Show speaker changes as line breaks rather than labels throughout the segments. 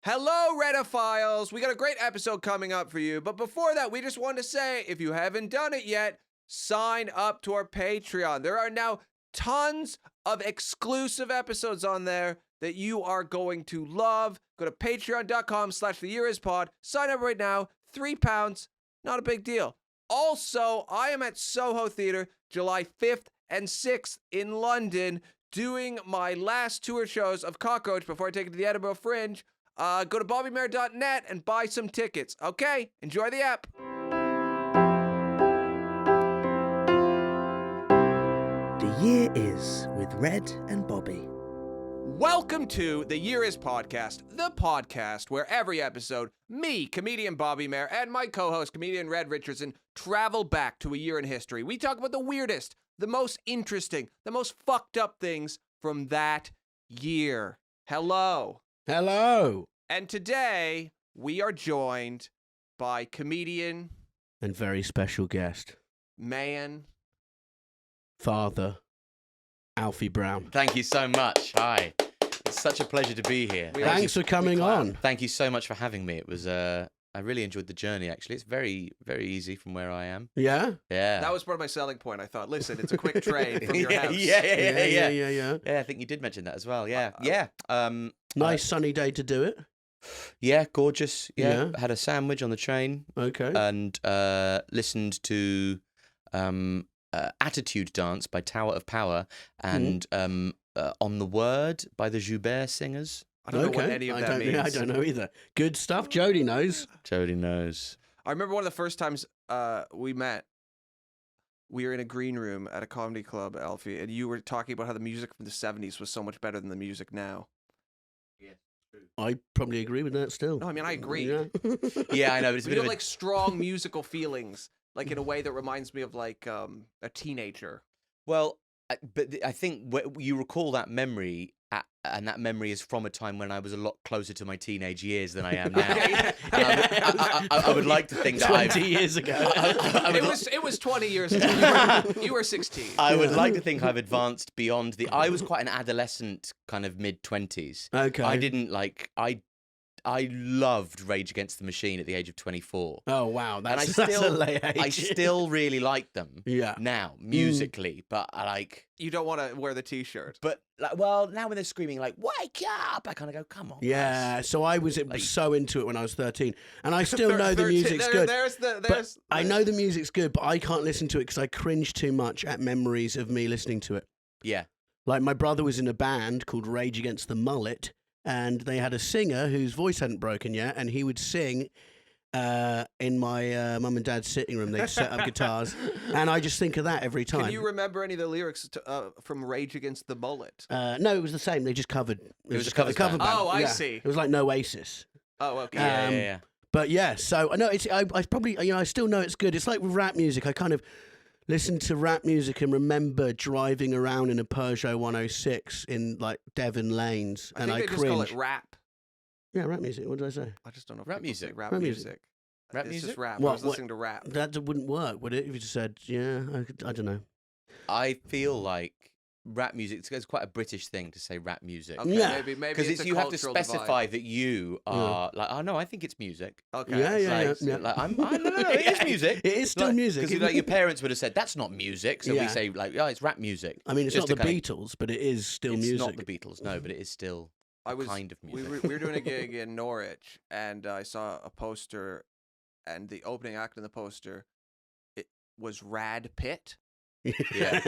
Hello, Reddophiles! We got a great episode coming up for you, but before that, we just want to say, if you haven't done it yet, sign up to our Patreon. There are now tons of exclusive episodes on there that you are going to love. Go to patreon.com/theyearispod. Sign up right now. £3, not a big deal. Also, I am at Soho Theatre July 5th and 6th in London doing my last tour shows of Cockroach before I take it to the Edinburgh Fringe. Go to bobbymair.net and buy some tickets. Okay, enjoy the app.
The Year Is with Red and Bobby.
Welcome to The Year Is Podcast, the podcast where every episode, me, comedian Bobby Mair, and my co-host, comedian Red Richardson, travel back to a year in history. We talk about the weirdest, the most interesting, the most fucked up things from that year. Hello.
Hello.
And today, we are joined by comedian,
And very special guest,
man,
Father, Alfie Brown.
Thank you so much. Hi. It's such a pleasure to be here.
Thanks for coming on.
Thank you so much for having me. It was I really enjoyed the journey, actually. It's very, very easy from where I am.
Yeah?
Yeah.
That was part of my selling point. I thought, listen, it's a quick train from your house.
Yeah.
Yeah.
Yeah, I think you did mention that as well. Yeah.
Nice sunny day to do it.
Yeah, gorgeous. Yeah.
Yeah.
Had a sandwich on the train
Okay.
and listened to Attitude Dance by Tower of Power and On the Word by the Joubert Singers.
I don't know what any of that means.
Yeah, I don't know either. Good stuff. Jody knows.
Jody knows.
I remember one of the first times we met, we were in a green room at a comedy club, Alfie, and you were talking about how the music from the 70s was so much better than the music now.
I probably agree with that still.
No, I mean, I agree.
Yeah,
Yeah, I know, but it's a
We
bit
have
of a...
like strong musical feelings, like in a way that reminds me of like a teenager.
Well, I think you recall that memory, and that memory is from a time when I was a lot closer to my teenage years than I am now. And I would like to think that
20 years ago.
It was 20 years ago. You were 16.
I would like to think I've advanced beyond the... I was quite an adolescent, kind of mid-20s.
Okay.
I didn't like... I loved Rage Against the Machine at the age of 24.
Oh, wow. That's
and
a late age.
I still really like them
Yeah.
now, musically, but I like...
You don't want to wear the T-shirt.
But, like, well, now when they're screaming, like, wake up, I kind of go, come on,
Yeah,
guys.
so I was so into it when I was 13. And I still know the music's good. I know the music's good, but I can't listen to it because I cringe too much at memories of me listening to it.
Yeah.
Like, my brother was in a band called Rage Against the Mullet, and they had a singer whose voice hadn't broken yet, and he would sing in my mum and dad's sitting room. They'd set up guitars, and I just think of that every time.
Can you remember any of the lyrics from Rage Against the Mullet?
No, it was the same. They just covered.
It was a cover band.
Oh, I
Yeah.
see.
It was like no Oasis.
Oh, okay.
Yeah.
But yeah, so I know I probably I still know it's good. It's like with rap music. I kind of listen to rap music and remember driving around in a Peugeot 106 in like Devon lanes, and I
think they
cringe.
just call it rap.
Yeah, rap music. What did I say?
I just don't know. If
Rap
people
music.
say Rap
Rap
music.
music.
Rap
It's
music?
just rap.
What-
I was
what-
listening to rap.
That wouldn't work, would it? If you just said, yeah, I don't know.
I feel like rap music, it's quite a British thing to say rap music.
Okay,
Yeah.
maybe
Because
it's a
you have to
cultural
specify
divide.
that you are like, oh no, I think it's music.
Okay.
Yeah, yeah,
Like,
yeah.
like no, it is music.
It is still music.
Because like your parents would have said that's not music, so
Yeah.
we say like, oh, it's rap music.
I mean, it's
Just
not the
to kind
Beatles, but it is still
it's
music.
not the Beatles, no, but it is still kind of music.
We were doing a gig in Norwich, and I saw a poster, and the opening act in the poster, it was Rad Pitt.
Yeah.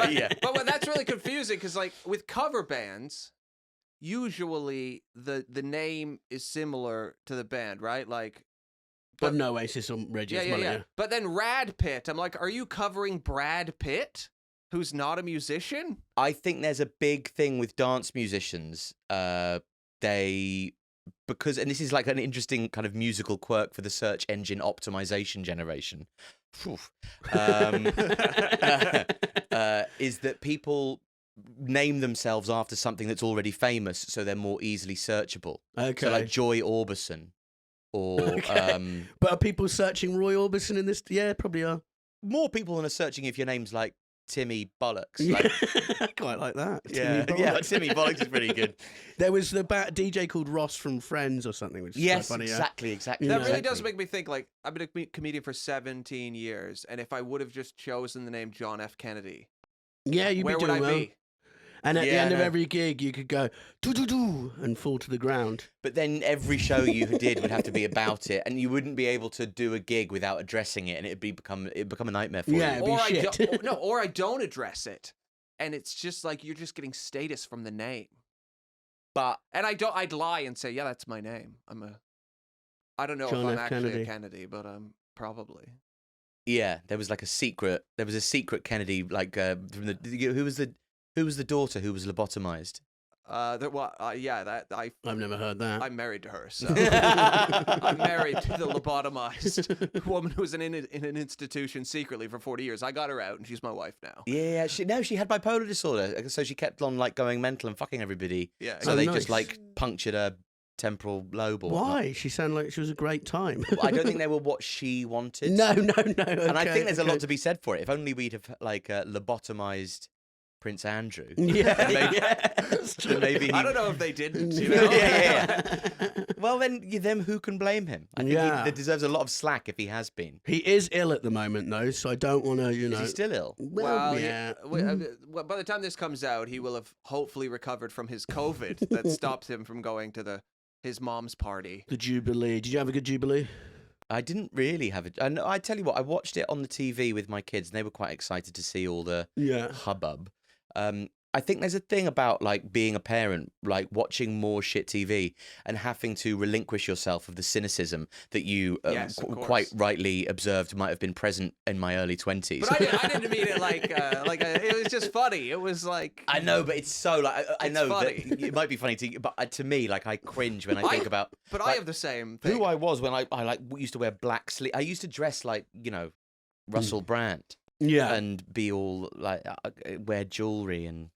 And,
Yeah.
But that's really confusing because, like, with cover bands, usually the name is similar to the band, right? Like,
But no Oasis or Rage Against the Mullet, yeah.
But then Rad Pitt, I'm like, are you covering Brad Pitt, who's not a musician?
I think there's a big thing with dance musicians. Because this is like an interesting kind of musical quirk for the search engine optimization generation. Is that people name themselves after something that's already famous, so they're more easily searchable.
Okay.
So like Joy Orbison, or
Okay. But are people searching Roy Orbison in this? Yeah, probably are.
more people than are searching if your name's like Timmy Bollocks.
Yeah.
Like,
I quite like that.
yeah,
Timmy
yeah,
Bollocks.
Timmy Bollocks is pretty good.
There was the DJ called Ross from Friends or something, which is
Yes,
quite funny.
exactly.
That
Yeah.
really does make me think, like, I've been a comedian for 17 years, and if I would have just chosen the name John F. Kennedy,
Yeah, you'd
where
be
would
doing
I
well.
be?
And at the
Yeah,
end of
no.
every gig, you could go doo-doo-doo and fall to the ground.
But then every show you did would have to be about it, and you wouldn't be able to do a gig without addressing it, and it'd become a nightmare for
Yeah.
you.
It'd be
Or
shit.
or I don't address it, and it's just like you're just getting status from the name.
But
And I'd lie and say, yeah, that's my name. I don't know
John
if I'm
F.
actually
Kennedy.
a Kennedy, but I'm probably.
yeah, there was a secret Kennedy, like from who was the daughter who was lobotomized.
I've never heard that.
I'm married to her, so I'm married to the lobotomized woman who was in an institution secretly for 40 years. I got her out, and she's my wife now.
Yeah, she had bipolar disorder, so she kept on like going mental and fucking everybody.
Yeah.
So
Oh,
they
nice.
just like punctured her temporal lobe. Or whatnot.
Why? She sounded like she was a great time.
Well, I don't think they were what she wanted.
No.
And I
okay,
think there's a lot
okay.
to be said for it. If only we'd have like lobotomized Prince Andrew.
Yeah,
Maybe-
yeah, that's true.
maybe
I don't know if they didn't. You
Yeah,
know?
yeah. Well, then who can blame him? I think
Yeah.
he deserves a lot of slack if he has been.
He is ill at the moment, though, so I don't want to,
Is he still ill?
Well, yeah.
By the time this comes out, he will have hopefully recovered from his COVID that stopped him from going to his mom's party.
The Jubilee. Did you have a good Jubilee?
I didn't really have it. And I tell you what, I watched it on the TV with my kids, and they were quite excited to see all the
Yeah.
hubbub. I think there's a thing about like being a parent, like watching more shit TV and having to relinquish yourself of the cynicism that you
Yes, of course.
quite rightly observed might have been present in my early 20s.
But I didn't mean it it was just funny. It was like
I know, but it's so like I
It's
know
funny.
that it might be funny to you, but to me, like I cringe when I think about.
But I
like,
have the same thing.
who I was when I like used to wear black sleeve. I used to dress like Russell Brand
Yeah.
and be all like wear jewelry and.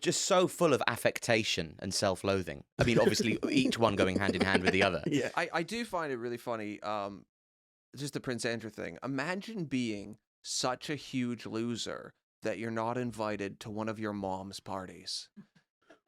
Just so full of affectation and self-loathing. I mean, obviously, each one going hand in hand with the other.
Yeah.
I do find it really funny, just the Prince Andrew thing. Imagine being such a huge loser that you're not invited to one of your mom's parties.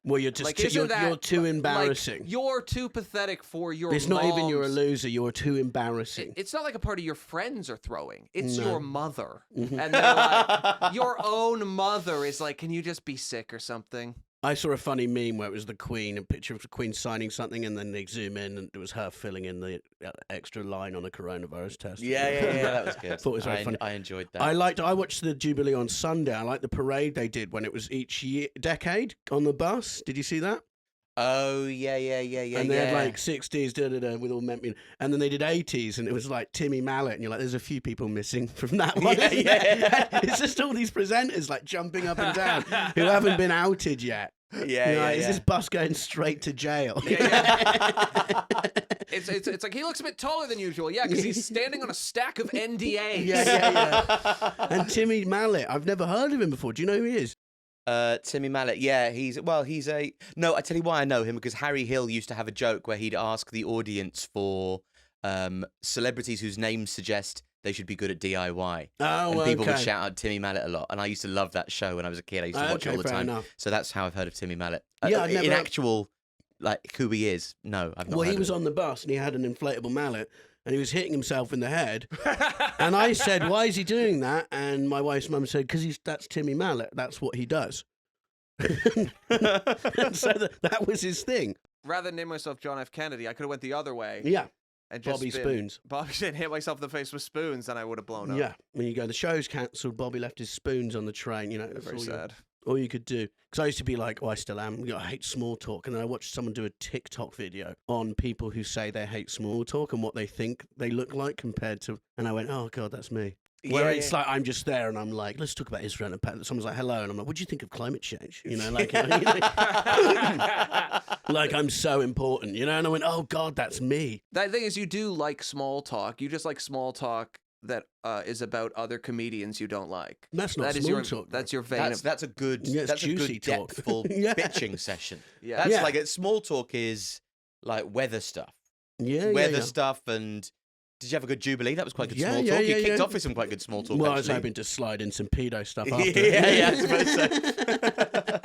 Well, you're just
Like,
too,
isn't
you're
that,
too
like,
embarrassing.
you're too pathetic for your
It's not even you're a
mom's-
loser. You're too embarrassing.
It's not like a party your friends are throwing. It's
No.
your mother.
Mhm.
And they're like, your own mother is like, can you just be sick or something?
I saw a funny meme where it was the Queen, a picture of the Queen signing something, and then they zoom in, and it was her filling in the extra line on a coronavirus test.
Yeah, that was good.
Thought it was very funny.
I enjoyed that.
I watched the Jubilee on Sunday. I liked the parade they did when it was each decade on the bus. Did you see that?
Oh yeah.
And they had like 60s, with all meant, and then they did 80s, and it was like Timmy Mallet, and you're like, there's a few people missing from that one.
Yeah,
isn't
yeah.
there? It's just all these presenters like jumping up and down who haven't been outed yet. You're like, is this bus going straight to jail?
It's like he looks a bit taller than usual. Yeah, because he's standing on a stack of NDAs.
Yeah. And Timmy Mallet, I've never heard of him before. Do you know who he is?
Timmy Mallet, yeah, I tell you why I know him, because Harry Hill used to have a joke where he'd ask the audience for celebrities whose names suggest they should be good at DIY.
Oh,
And people would
okay.
shout out Timmy Mallet a lot, and I used to love that show when I was a kid. I used to watch it all the
fair
time.
enough.
So that's how I've heard of Timmy Mallet.
Yeah, I'd
in
never-
actual, like who he is, no, I've not.
Well,
heard
he
of
was
him.
on the bus and he had an inflatable mallet and he was hitting himself in the head. And I said, why is he doing that? And my wife's mum said, because that's Timmy Mallet. That's what he does. And so that was his thing.
Rather than name myself John F. Kennedy, I could have went the other way.
Yeah.
And just
Bobby
been-
Spoons.
Bobby said hit myself in the face with spoons, and I would have blown up.
Yeah. When you go, the show's cancelled, Bobby left his spoons on the train. You know, that's
Very
all
sad.
all you could do. Because I used to be like, I still am. I hate small talk. And then I watched someone do a TikTok video on people who say they hate small talk and what they think they look like compared to. And I went, oh, God, that's me. Where it's like I'm just there and I'm like, let's talk about Israel. And someone's like, hello. And I'm like, what do you think of climate change? You know, like, like I'm so important, you know? And I went, oh, God, that's me.
That thing is, you do like small talk. You just like small talk that is about other comedians you don't like.
That's not
That is
small
your
talk.
That's your vein of
That's a good.
Yeah, it's
that's a
juicy
good
talk.
depthful
Yeah.
bitching session.
yeah.
That's
Yeah.
like small talk is like weather stuff.
yeah,
Weather
yeah.
stuff and Did you have a good Jubilee? That was quite good
Yeah,
small
yeah,
talk.
yeah,
You kicked
yeah.
off with some quite good small talk.
Well, I was
actually.
hoping to slide in some pedo stuff after.
yeah, I suppose so.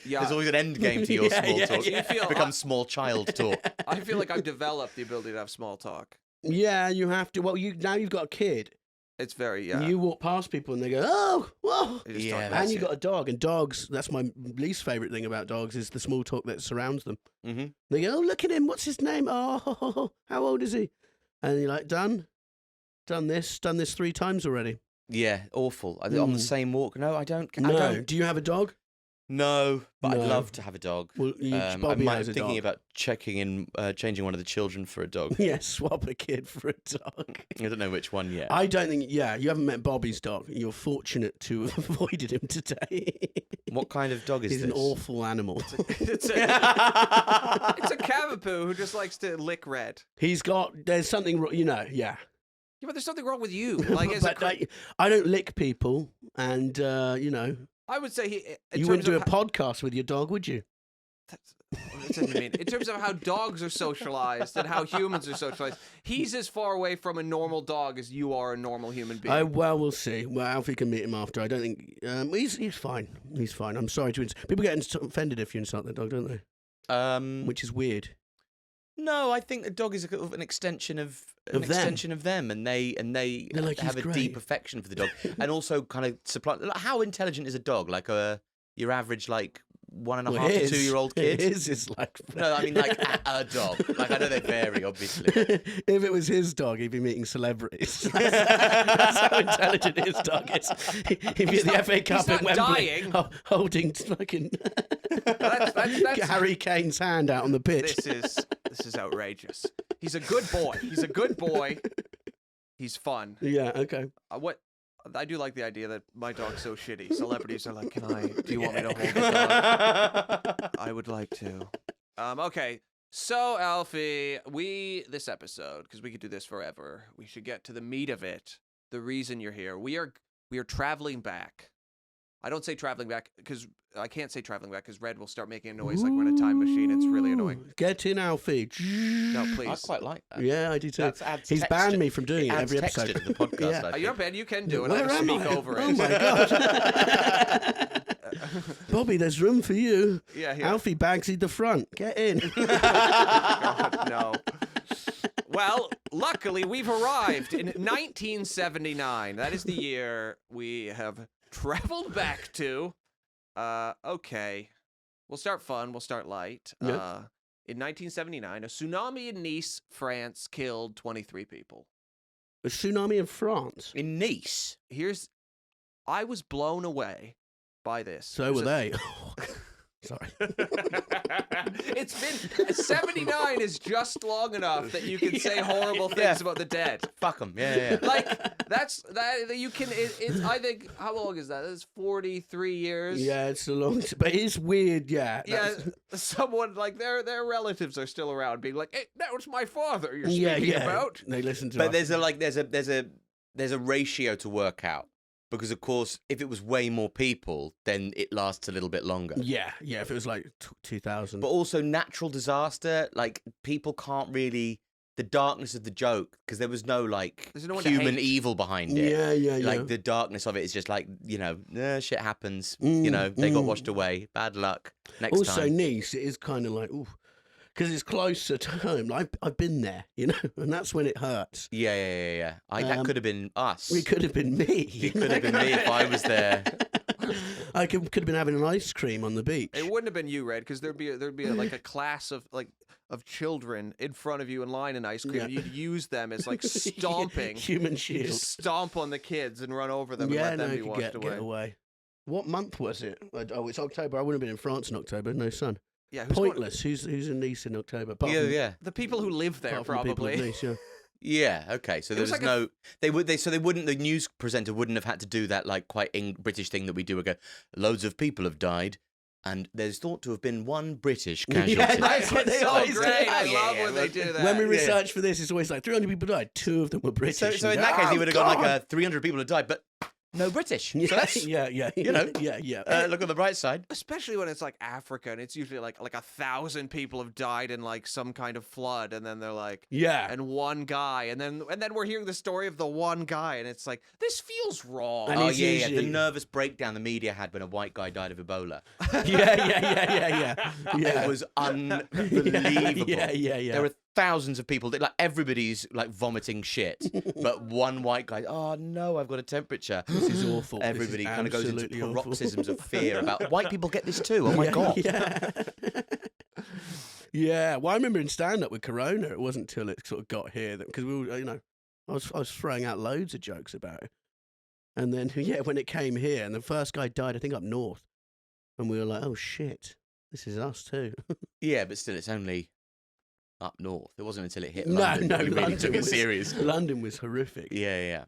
Yeah.
There's always an end game to your
Yeah,
small
yeah,
talk.
yeah.
You feel-
It becomes small child talk.
I feel like I've developed the ability to have small talk.
Yeah, you have to. Well, now you've got a kid.
It's very, yeah.
You walk past people and they go, oh, whoa.
They just
Yeah,
talk
that's
about
And you
it.
got a dog, and dogs, that's my least favourite thing about dogs, is the small talk that surrounds them.
Mm-hmm.
They go, oh, look at him, what's his name? Oh, how old is he? And you're like, done this 3 times already.
Yeah, awful. On the same walk. No, I don't.
No.
I don't.
Do you have a dog?
No, but
No.
I'd love to have a dog.
Well,
I'm
has a
thinking
dog.
about changing one of the children for a dog.
Yeah, swap a kid for a dog.
I don't know which one yet.
I don't think, you haven't met Bobby's dog. You're fortunate to have avoided him today.
What kind of dog is
He's
this?
an awful animal.
It's a cavapoo who just likes to lick red.
There's something, yeah.
Yeah, but there's something wrong with you. Like, as a
But I don't lick people, and,
I would say
you wouldn't do a podcast with your dog, would you?
That's what I mean. In terms of how dogs are socialized and how humans are socialized, he's as far away from a normal dog as you are a normal human being.
Well, we'll see. Well, Alfie can meet him after. I don't think he's fine. He's fine. I'm sorry to people get offended if you insult their dog, don't they? Which is weird.
No, I think a dog is an extension of them, and they
They're like,
have
"He's
a
great."
deep affection for the dog, and also kind of supply. Like, how intelligent is a dog? Like your average 1.5 to 2 year old kid.
His is like.
No, I mean like a dog. Like I know they vary, obviously.
If it was his dog, he'd be meeting celebrities. That's how intelligent his dog is. He'd be at the FA Cup
not
at Wembley,
dying.
holding fucking
That's
Harry Kane's hand out on the pitch.
This is outrageous. He's a good boy. He's a good boy. He's fun.
Yeah. Okay.
I do like the idea that my dog's so shitty. Celebrities are like, do you want me to hold the dog? I would like to. Okay. So, Alfie, this episode, because we could do this forever, we should get to the meat of it. The reason you're here. We are traveling back. I don't say traveling back because I can't say traveling back because Red will start making a noise like we're in a time machine. It's really annoying.
Get in, Alfie.
No,
I
please.
quite like that.
Yeah, I do too.
That adds
He's
texture.
banned me from doing it
adds
every
texture
episode.
to the podcast.
Yeah.
I think.
You're not bad. You can do it.
Where
I'll just
am
speak
I?
over it.
Oh my god. Bobby, there's room for you.
Yeah, here.
Alfie Bagsy'd the front. Get in.
God, no. Well, luckily, we've arrived in 1979. That is the year we have traveled back to. Okay. We'll start fun. We'll start light.
Yep.
In 1979, a tsunami in Nice, France, killed 23 people.
A tsunami in France.
In Nice.
I was blown away by this.
So were they. Sorry.
It's been 79 is just long enough that you can say horrible things about the dead.
Fuck them. Yeah.
Like that you can. It's I think how long is that? That's 43 years.
Yeah, it's a long. But it's weird. Yeah.
Yeah, someone like their relatives are still around, being like, "Hey, that was my father." You're
Yeah.
speaking
Yeah.
about.
They listen to.
But
us.
there's a ratio to work out. Because, of course, if it was way more people, then it lasts a little bit longer.
Yeah. If it was like 2000.
But also natural disaster, like, people can't really... The darkness of the joke, because there was no,
There's no one to
human
hate.
evil behind it.
Yeah.
Like, the darkness of it is just like, shit happens. They got washed away. Bad luck. Next
also,
time.
Nice, it is kind of like, ooh. Because it's closer to home. I've been there, and that's when it hurts.
Yeah. That could have been us.
It could have been me.
It could have been me if I was there.
I could have been having an ice cream on the beach.
It wouldn't have been you, Red, because there'd be like a class of children in front of you in line in ice cream.
Yeah.
You'd use them as like stomping.
Human
You
shield.
just stomp on the kids and run over them and
Yeah,
let them
no,
be
you could
washed
get away. What month was it? Oh, it's October. I wouldn't have been in France in October. No sun.
Yeah, who's going-
Pointless. Who's in Nice in October? Apart
Yeah.
The people who live there,
apart from the people
probably.
in Nice, yeah.
Yeah. Okay. So there
was
was
like
the news presenter wouldn't have had to do that like quite British thing that we do. We go, loads of people have died, and there's thought to have been one British casualty.
Yeah, that's what they
so
always
great.
do.
I
Yeah,
love
yeah,
when they do that.
When we research for this, it's always like 300 people died. 2 of them were British.
So in
And
that case,
oh,
he would have gone
God.
like 300 people have died, but no British.
Yeah,
So that's,
yeah.
you know,
yeah.
look on the bright side.
Especially when it's like Africa, and it's usually like 1,000 people have died in like some kind of flood, and then they're like,
Yeah.
and one guy, and then we're hearing the story of the one guy, and it's like, this feels wrong.
And
Oh
it's
yeah,
usually-
the nervous breakdown the media had when a white guy died of Ebola.
yeah.
It was unbelievable.
Yeah.
There were thousands of people that, like, everybody's like vomiting shit, but one white guy, oh no, I've got a temperature.
This is awful. This is
Everybody kind of goes into
absolutely awful.
paroxysms of fear about white people get this too. Oh my god.
Yeah. Yeah. Well, I remember in stand-up with Corona, it wasn't till it sort of got here that, because we were, I was throwing out loads of jokes about it, and then when it came here, and the first guy died, I think up north, and we were like, oh shit, this is us too.
Yeah, but still, it's only up north. It wasn't until it hit
No,
London that we really
London
took it
was-
serious.
London was horrific.
Yeah.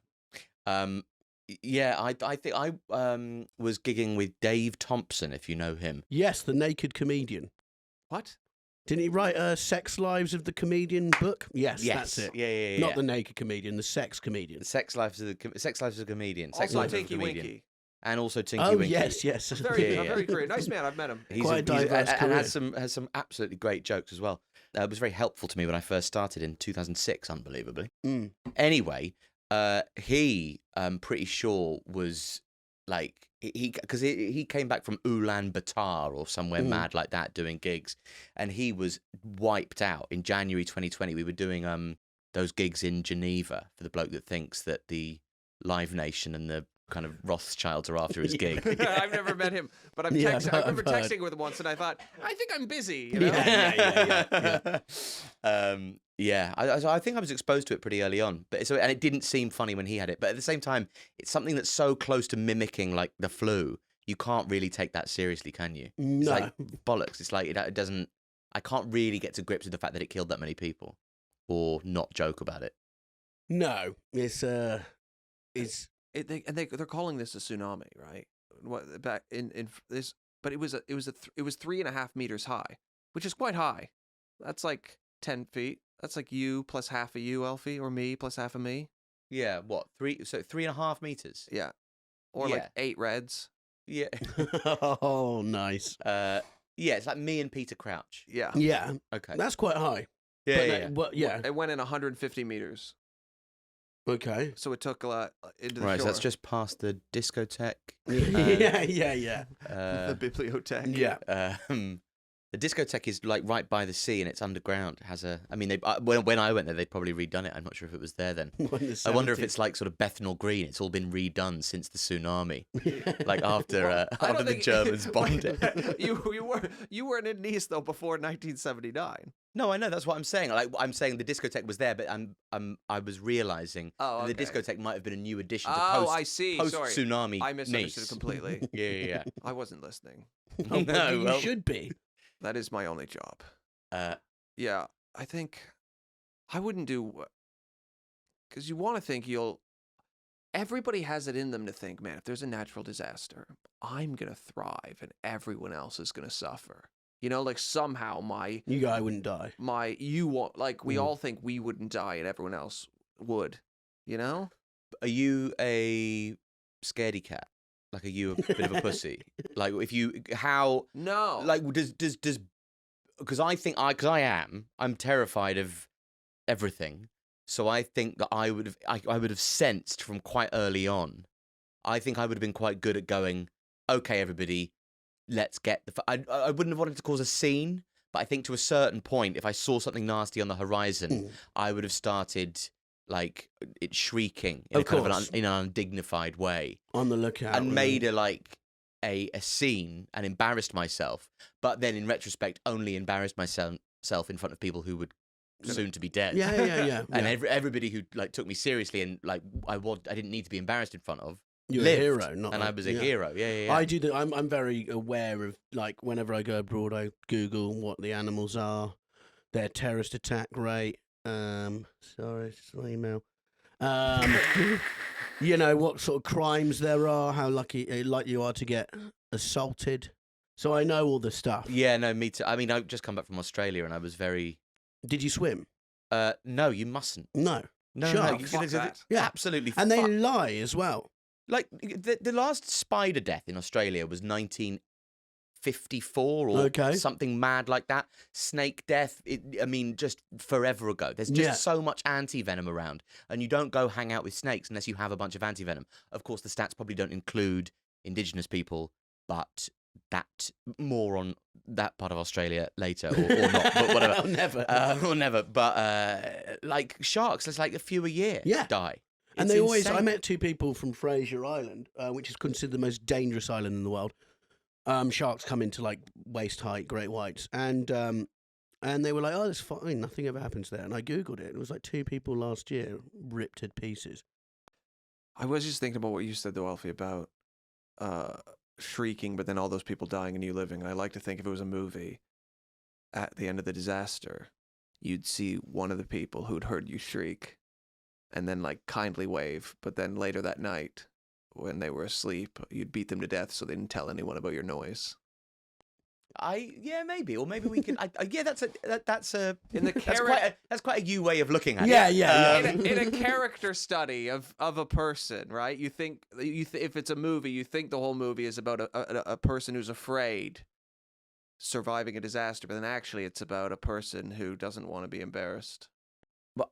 I think I was gigging with Dave Thompson, if you know him.
Yes, the naked comedian.
What?
Didn't he write Sex Lives of the Comedian book? Yes, that's it.
Yeah.
Not the naked comedian, the sex comedian.
Sex Lives of a Comedian. Sex
Also
Lives of a
Tinky
Comedian.
Winky.
And also Tinky
Oh,
Winky.
yes.
Very,
Yeah.
very great. Nice man. I've met him.
He's
Quite a diverse
and
career.
has some absolutely great jokes as well. It was very helpful to me when I first started in 2006, unbelievably.
Mm.
Anyway, he, I'm pretty sure, was like, because he came back from Ulaanbaatar or somewhere mad like that doing gigs, and he was wiped out. In January 2020, we were doing those gigs in Geneva for the bloke that thinks that the Live Nation and the kind of Rothschilds are after his gig.
I've never met him, but I
Yeah,
remember
I've heard.
texting with him once, and I thought, I think I'm busy. You know?
Yeah.
I think I was exposed to it pretty early on, and it didn't seem funny when he had it. But at the same time, it's something that's so close to mimicking like the flu. You can't really take that seriously, can you? It's
No.
like bollocks. It's like it doesn't. I can't really get to grips with the fact that it killed that many people, or not joke about it.
No.
They're calling this a tsunami, right? What back in this, but it was 3.5 meters high, which is quite high. That's like 10 feet. That's like you plus half of you, Alfie, or me plus half of me.
Yeah, what 3.5 meters?
Yeah, or
Yeah.
like 8 Reds.
Yeah,
Oh, nice.
yeah. It's like me and Peter Crouch.
Yeah,
Yeah.
Okay.
That's quite high.
Yeah.
Yeah.
It went in 150 meters,
Okay.
so it took a lot into the
Right, so
shore.
that's just past the discotheque.
Yeah.
the bibliothèque.
Yeah.
The discotheque is like right by the sea and it's underground. It has when I went there, they'd probably redone it. I'm not sure if it was there then. I wonder if it's like sort of Bethnal Green. It's all been redone since the tsunami, like after
I don't
after the
think-
Germans bombed
Wait,
it.
you weren't in Nice though before 1979.
No, I know that's what I'm saying. Like I'm saying the discotheque was there, but I was realizing
Oh,
that the
okay.
discotheque might have been a new addition to
Oh,
post
I see.
post
Sorry,
tsunami.
I misunderstood
Nice.
completely.
Yeah.
I wasn't listening.
Oh,
No,
but you
well-
should be.
That is my only job.
Uh,
Yeah, I think I wouldn't do, because you want to think everybody has it in them to think, man, if there's a natural disaster, I'm going to thrive and everyone else is going to suffer. You know, like somehow
You guy wouldn't die.
we all think we wouldn't die and everyone else would, you know?
Are you a scaredy cat? Like, are you a bit of a pussy? Like,
No.
like, does, because I am, I'm terrified of everything. So I think that I would have sensed from quite early on. I think I would have been quite good at going, okay, everybody, let's get I wouldn't have wanted to cause a scene, but I think to a certain point, if I saw something nasty on the horizon, I would have started like it shrieking in
Of
a kind of
course.
in an undignified way,
On the lookout.
and made a scene and embarrassed myself. But then in retrospect, only embarrassed myself in front of people who would soon to be dead.
Yeah.
And everybody who like took me seriously and like I didn't need to be embarrassed in front of.
You're
lived,
a hero, not
and I was a
yeah.
hero. Yeah.
I do. I'm very aware of, like, whenever I go abroad, I Google what the animals are, their terrorist attack rate. Sorry, it's my email. You know what sort of crimes there are, how likely you are to get assaulted. So I know all the stuff.
Yeah, no, me too. I mean, I've just come back from Australia and I was very.
Did you swim?
No, you mustn't.
No.
No,
Sharks.
no,
Fuck that.
Yeah.
absolutely.
And they
fuck.
lie as well.
Like the last spider death in Australia was 1954 or something mad like that. Snake death, just forever ago. There's just so much anti-venom around, and you don't go hang out with snakes unless you have a bunch of anti-venom. Of course, the stats probably don't include Indigenous people, but that more on that part of Australia later, or not, but whatever.
Or never.
But like sharks, there's like a few a year die.
And
It's
they always,
insane.
I met 2 people from Fraser Island, which is considered the most dangerous island in the world. Sharks come into like waist height, great whites. And they were like, oh, it's fine. Nothing ever happens there. And I Googled it. It was like 2 people last year ripped to pieces.
I was just thinking about what you said, though, Alfie, about shrieking, but then all those people dying and you living. And I like to think if it was a movie, at the end of the disaster, you'd see one of the people who'd heard you shriek and then like kindly wave. But then later that night, when they were asleep, you'd beat them to death so they didn't tell anyone about your noise.
Maybe, or maybe we can. That's a
In the
that's quite a you way of looking at it.
Yeah.
In a character study of a person, right? You think if it's a movie, you think the whole movie is about a person who's afraid surviving a disaster, but then actually it's about a person who doesn't want to be embarrassed.
But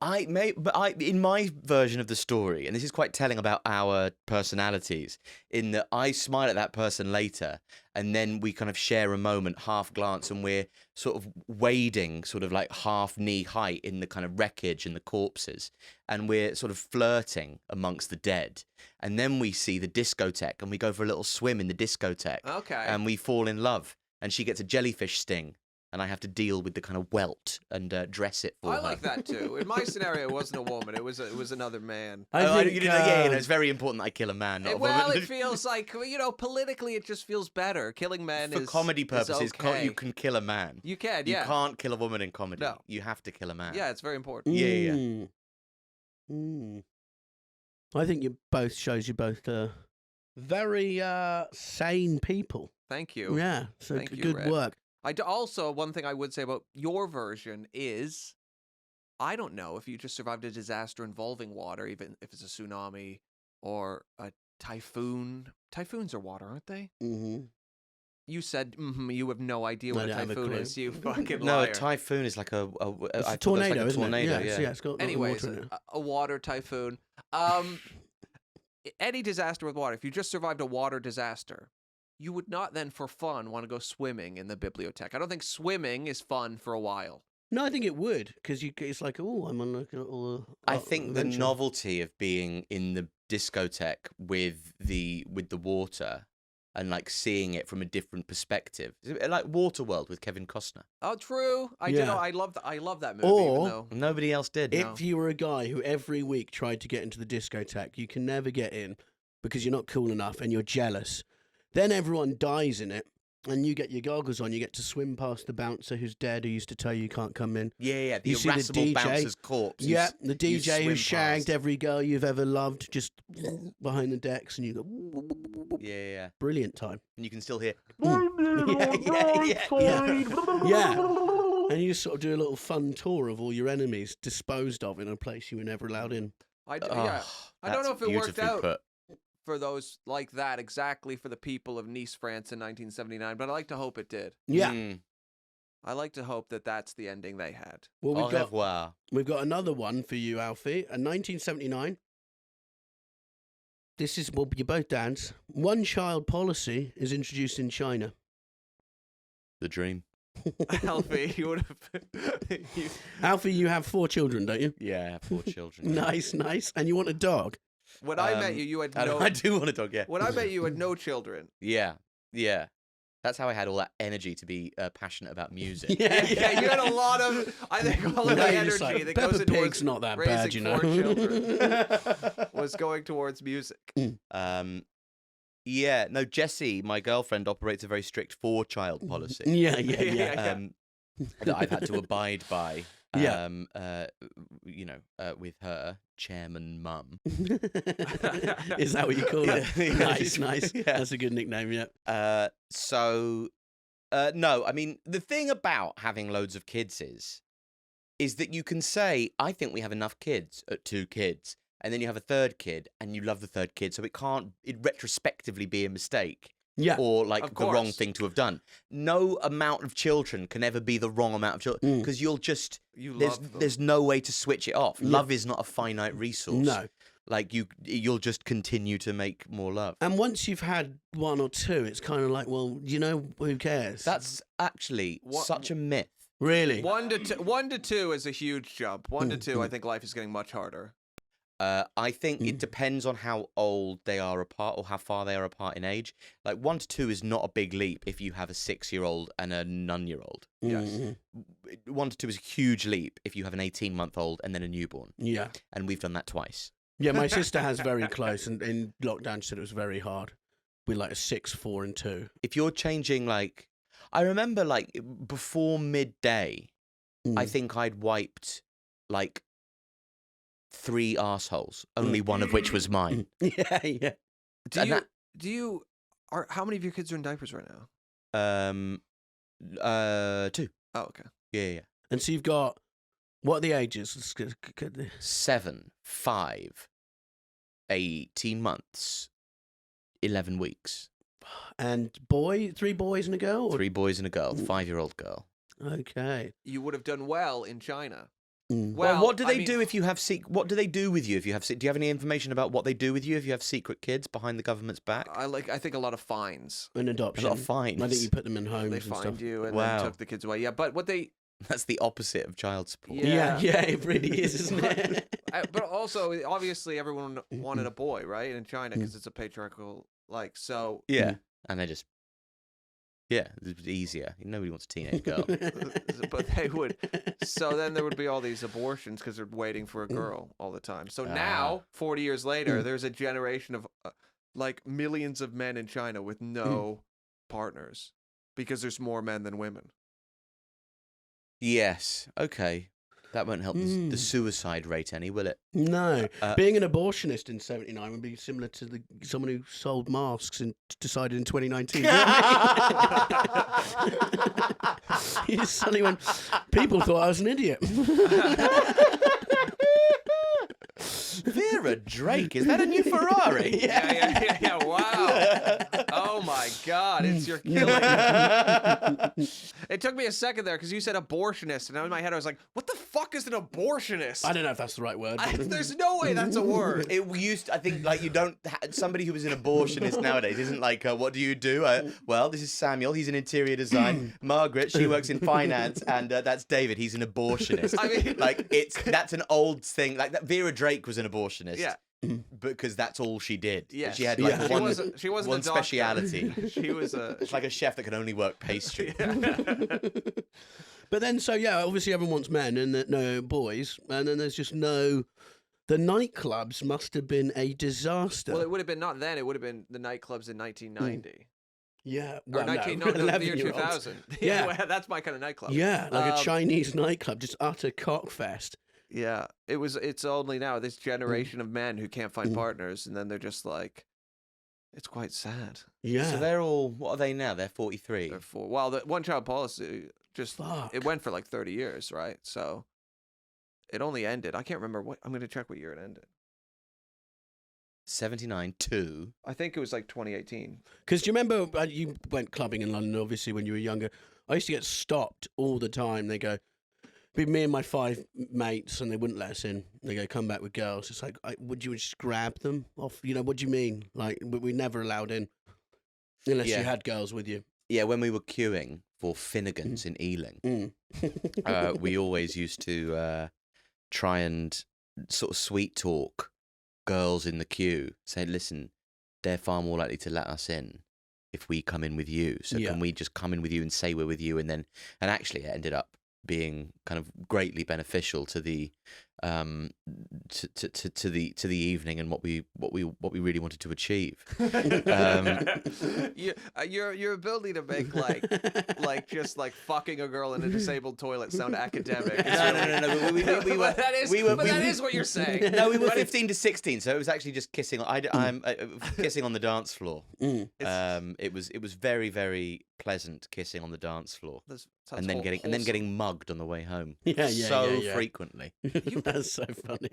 in my version of the story, and this is quite telling about our personalities, in that I smile at that person later, and then we kind of share a moment, half glance, and we're sort of wading, sort of like half knee height in the kind of wreckage and the corpses, and we're sort of flirting amongst the dead, and then we see the discotheque, and we go for a little swim in the discotheque, and we fall in love, and she gets a jellyfish sting. And I have to deal with the kind of welt and dress it for her.
I like that too. In my scenario, it wasn't a woman; it was another man.
It's very important that I kill a man, not a woman.
It feels like politically, it just feels better. Killing men
for comedy purposes,
okay.
You can kill a man.
You can,
You can't kill a woman in comedy.
No.
You have to kill a man.
Yeah, it's very important.
Yeah.
I think you both shows you both very sane people.
Thank you.
Yeah, so
Thank you,
good
Red.
work.
Also, one thing I would say about your version is, I don't know if you just survived a disaster involving water, even if it's a tsunami or a typhoon. Typhoons are water, aren't they?
Mm-hmm.
You said you have no idea what a typhoon is. You fucking
No,
liar.
a typhoon is like
It's a tornado, isn't it? Yeah, it's got
Anyways,
water in it.
a water typhoon. Any disaster with water. If you just survived a water disaster, you would not then, for fun, want to go swimming in the bibliothèque. I don't think swimming is fun for a while.
No, I think it would, because it's like, oh, I'm on all.
I think the novelty of being in the discotheque with the water and like seeing it from a different perspective, like Waterworld with Kevin Costner.
Oh, true. I love that movie.
Or-
even though
Nobody else did.
If you were a guy who every week tried to get into the discotheque, you can never get in because you're not cool enough and you're jealous. Then everyone dies in it, and you get your goggles on. You get to swim past the bouncer who's dead, who used to tell you can't come in.
Yeah, the
You see the
irascible
DJ.
bouncer's corpse.
Yeah, the DJ who
swim
shagged
past.
every girl you've ever loved, just behind the decks, and you go,
Yeah.
brilliant time.
And you can still hear.
Yeah. And you just sort of do a little fun tour of all your enemies disposed of in a place you were never allowed in.
I don't know if it worked out
Put.
for those like that exactly for the people of Nice, France in 1979, but I like to hope it did.
Yeah.
I like to hope that that's the ending they had.
Well,
Au revoir.
we've got another one for you, Alfie. In 1979, you both dads. One-child policy is introduced in China.
The dream.
Alfie, you would have.
Alfie, you have 4 children, don't you?
Yeah, I have 4 children.
Nice. And you want a dog?
When I met you, you had no.
I do want a dog, yeah.
When I met you, had no children.
Yeah. That's how I had all that energy to be passionate about music.
Yeah, you had a lot of. I think all of the energy that goes into
Pig's not that
raising
bad, you know.
4 children was going towards music.
Yeah, no, Jessie, my girlfriend, operates a very strict 4-child policy.
Yeah.
That I've had to abide by.
Yeah.
With her chairman mum.
Is that what you call it?
Yeah.
Nice.
Yeah.
That's a good nickname, yeah.
No, I mean, the thing about having loads of kids is that you can say, I think we have enough kids at 2 kids, and then you have a third kid, and you love the third kid, so it can't retrospectively be a mistake.
Yeah.
Or like
Of
the wrong
course.
thing to have done. No amount of children can ever be the wrong amount of children because
You love them.
there's no way to switch it off. Love is not a finite resource.
No.
Like you'll just continue to make more love.
And once you've had one or two, it's kind of like, well, who cares?
That's actually such a myth.
really.
1 to 2 is a huge jump. 1 to 2, I think life is getting much harder.
I think it depends on how old they are apart or how far they are apart in age. Like 1 to 2 is not a big leap if you have a 6-year-old and a 9-year-old.
Yes.
1 to 2 is a huge leap if you have an 18-month-old and then a newborn.
Yeah.
And we've done that twice.
Yeah, my sister has very close, and in lockdown she said it was very hard. With like a 6, 4, and 2.
If you're changing, like, I remember, like, before midday, I think I'd wiped, like, 3 arseholes, only one of which was mine.
Yeah.
How many of your kids are in diapers right now?
2.
Oh, okay.
Yeah.
And so you've got, what are the ages?
7, 5, 18 months, 11 weeks.
And 3 boys and a girl?
3 boys and a girl, 5-year-old girl.
Okay.
You would have done well in China.
Well, what do they do if you have what do they do with you if you have do you have any information about what they do with you if you have secret kids behind the government's back?
I think a lot of fines.
An adoption.
A lot of fines.
I think you put them in homes
They
and
fined
stuff.
you and
Wow.
then took the kids away. Yeah, but what they
That's the opposite of child support.
Yeah.
Yeah, it really is, isn't it?
but also obviously everyone wanted a boy, right? In China because it's a patriarchal so
Yeah. And they just it's easier. Nobody wants a teenage girl.
but they would. So then there would be all these abortions because they're waiting for a girl all the time. So now, 40 years later, there's a generation of like millions of men in China with no partners because there's more men than women.
Yes. Okay. That won't help the suicide rate any, will it?
No. Being an abortionist in 79 would be similar to someone who sold masks and decided in 2019. He just suddenly went, people thought I was an idiot.
Vera Drake, is that a new Ferrari?
Yeah. Wow. Oh my God, it's your killing. It took me a second there because you said abortionist, and in my head I was like, "What the fuck is an abortionist?"
I don't know if that's the right word.
There's no way that's a word.
I think, like, you don't. Somebody who is an abortionist nowadays isn't like, what do you do? Well, this is Samuel. He's in interior design. Margaret, she works in finance, and that's David. He's an abortionist.
I mean,
like, that's an old thing. Like that. Vera Drake was an abortionist.
Yeah.
Because that's all she did.
Yes.
She had like
She wasn't
one
a doctor.
speciality.
She was a
It's like a chef that can only work pastry.
But then, obviously everyone wants men and no boys, and then there's just no. The nightclubs must have been a disaster.
Well, it would have been not then. It would have been the nightclubs in 1990
yeah,
or
well,
19
no,
no, the year
11-year-olds.
2000.
Yeah.
Well, that's my kind of nightclub.
Yeah, like a Chinese nightclub, just utter cockfest.
Yeah, it's only now this generation of men who can't find partners, and then they're just like, it's quite sad.
Yeah.
So they're all. What are they now? They're 43.
Therefore, well, the one-child policy just it went for like 30 years, right? So it only ended. I can't remember what. I'm going to check what year it ended.
79 2.
I think it was like 2018.
Because do you remember you went clubbing in London, obviously, when you were younger? I used to get stopped all the time. They go, be me and my 5 mates, and they wouldn't let us in. They go, come back with girls. It's like, would you just grab them off? What do you mean? Like, we never allowed in unless you had girls with you.
Yeah, when we were queuing for Finnegan's in Ealing, we always used to try and sort of sweet talk girls in the queue, say, listen, they're far more likely to let us in if we come in with you. So can we just come in with you and say we're with you? And actually it ended up being kind of greatly beneficial to the to the evening and what we really wanted to achieve.
Your ability to make like just like fucking a girl in a disabled toilet sound academic.
No. We were.
That is what you're saying.
No, we were 15 to 16, so it was actually just kissing. I'm kissing on the dance floor. It was very, very pleasant kissing on the dance floor, and then getting mugged on the way home.
Yeah,
frequently.
That's so funny.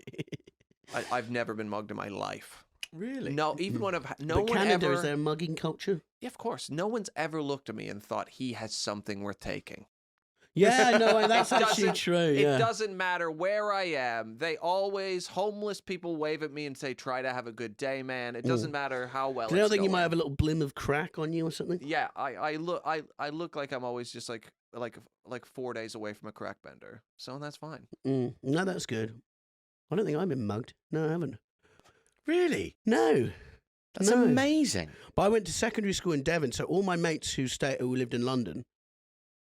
I've never been mugged in my life.
Really?
No, even when
But Canada, is there a mugging culture?
Yeah, of course. No one's ever looked at me and thought he has something worth taking.
Yeah, no, that's
It
actually
doesn't-
true. Yeah.
It doesn't matter where I am. Homeless people wave at me and say, "Try to have a good day, man." It doesn't matter how well.
Do you
it's
think you might
going.
have a little blim of crack on you or something?
Yeah, I look like I'm always just like 4 days away from a crack bender, so that's fine.
No, that's good. I don't think I've been mugged. No, I haven't.
Really?
No.
That's
No.
amazing.
But I went to secondary school in Devon, so all my mates who lived in London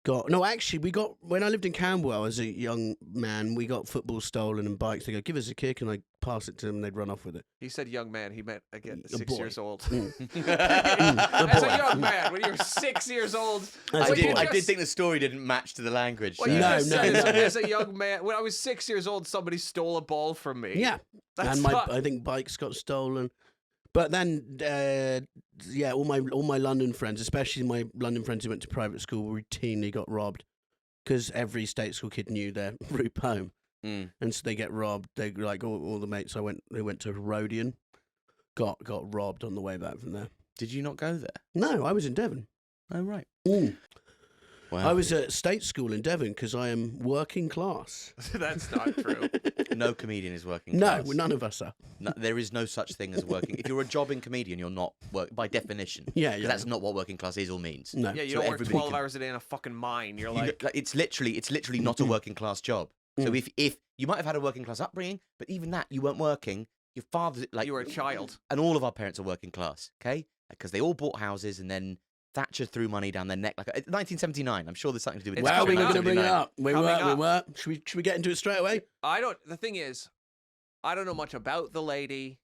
when I lived in Camberwell as a young man, we got footballs stolen and bikes. They go, give us a kick, and I pass it to them, and they'd run off with it.
He said young man. He meant again
A
6
boy.
years old.
A
As
boy.
a young man, when you're 6 years old.
As
I
a
did,
boy.
I did think the story didn't match to the language.
What
so-
you
No,
just
no,
said is,
no.
as a young man, when I was 6 years old, somebody stole a ball from me.
Yeah.
That's
And
not...
I think bikes got stolen. But then, all my London friends, especially my London friends who went to private school, routinely got robbed because every state school kid knew their route home,
Mm.
and so they get robbed. They like all the mates who went to Rodian, got robbed on the way back from there.
Did you not go there?
No, I was in Devon.
Oh, right.
I was at state school in Devon because I am working class.
That's not true.
No comedian is working
No,
class.
none of us are.
No, there is no such thing as working. If you're a jobbing comedian, you're not by definition.
Yeah,
'Cause
yeah.
that's not what working class is or means.
No.
Yeah, you
So
don't work
everybody
12
can-
hours a day in a fucking mine. You're
You
like,
go- it's literally not a working class job. So if you might have had a working class upbringing, but even that you weren't working. Your father, like
you were a child.
and all of our parents are working class, okay? Because they all bought houses, and then Thatcher threw money down their neck. Like 1979, I'm sure there's something to do with.
It's
Well, we
coming
were
up.
going to bring it
1979.
up. We
Coming
were. Should we get into it straight away?
The thing is, I don't know much about the lady.